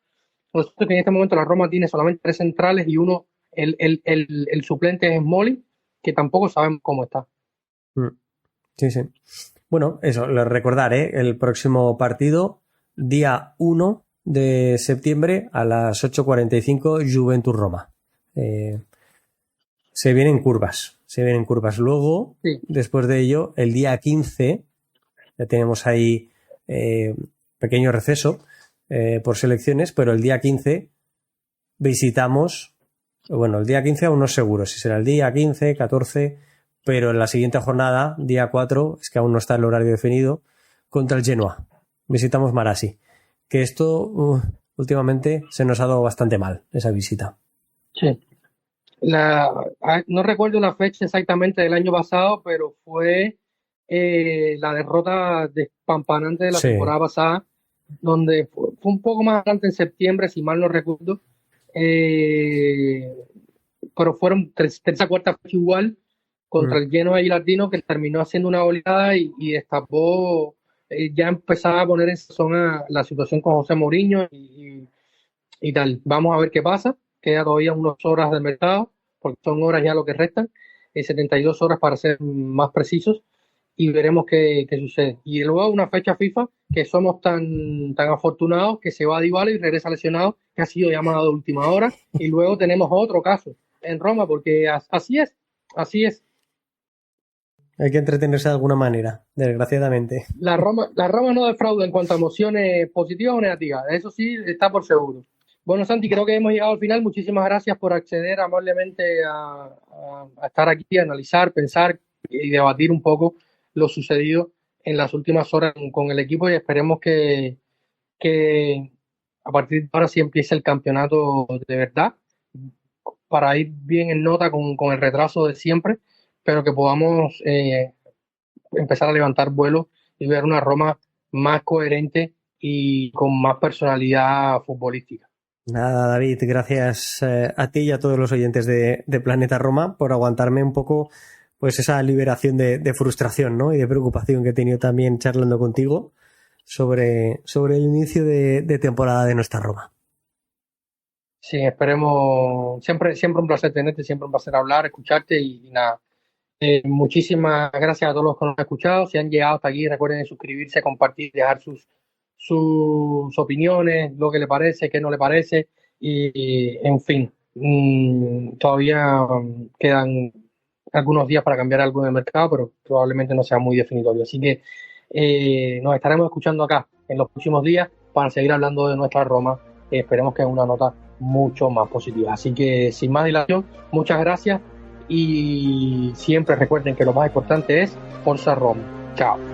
Nosotros que en este momento la Roma tiene solamente 3 centrales y uno, el suplente es Smolin, que tampoco sabemos cómo está. Sí, sí. Bueno, eso, recordar, el próximo partido, día 1 de septiembre a las 8:45, Juventus-Roma. Se vienen curvas. Luego, sí, después de ello, el día 15, ya tenemos ahí pequeño receso por selecciones, pero el día 15 visitamos, bueno, el día 15 aún no es seguro, si será el día 15, 14, pero en la siguiente jornada, día 4, es que aún no está el horario definido, contra el Genoa. Visitamos Marassi. Que esto últimamente se nos ha dado bastante mal, esa visita. Sí. No recuerdo la fecha exactamente del año pasado, pero fue la derrota despampanante de la temporada pasada, donde fue un poco más adelante en septiembre, si mal no recuerdo, pero fueron tercera, cuarta fecha igual contra el Genoa y Latino, que terminó haciendo una oleada y destapó, ya empezaba a poner en zona la situación con José Mourinho y tal. Vamos a ver qué pasa. Queda todavía unas horas del mercado, porque son horas ya lo que restan, 72 horas para ser más precisos, y veremos qué sucede. Y luego una fecha FIFA que somos tan afortunados que se va Dybala y regresa lesionado, que ha sido llamado de última hora, y luego tenemos otro caso en Roma, porque así es. Hay que entretenerse de alguna manera, desgraciadamente. La Roma no defrauda en cuanto a emociones positivas o negativas, eso sí está por seguro. Bueno, Santi, creo que hemos llegado al final. Muchísimas gracias por acceder amablemente a estar aquí, a analizar, pensar y debatir un poco lo sucedido en las últimas horas con el equipo, y esperemos que a partir de ahora sí empiece el campeonato de verdad, para ir bien en nota con el retraso de siempre, pero que podamos empezar a levantar vuelo y ver una Roma más coherente y con más personalidad futbolística. Nada, David, gracias a ti y a todos los oyentes de Planeta Roma por aguantarme un poco pues esa liberación de frustración, ¿no? Y de preocupación que he tenido también charlando contigo sobre el inicio de temporada de nuestra Roma. Sí, esperemos, siempre un placer tenerte, siempre un placer hablar, escucharte y nada. Muchísimas gracias a todos los que nos han escuchado. Si han llegado hasta aquí, recuerden suscribirse, compartir, dejar sus opiniones, lo que le parece, qué no le parece, y en fin, todavía quedan algunos días para cambiar algo en el mercado, pero probablemente no sea muy definitorio, así que nos estaremos escuchando acá en los próximos días para seguir hablando de nuestra Roma. Esperemos que es una nota mucho más positiva, así que sin más dilación, muchas gracias y siempre recuerden que lo más importante es Forza Roma. Chao.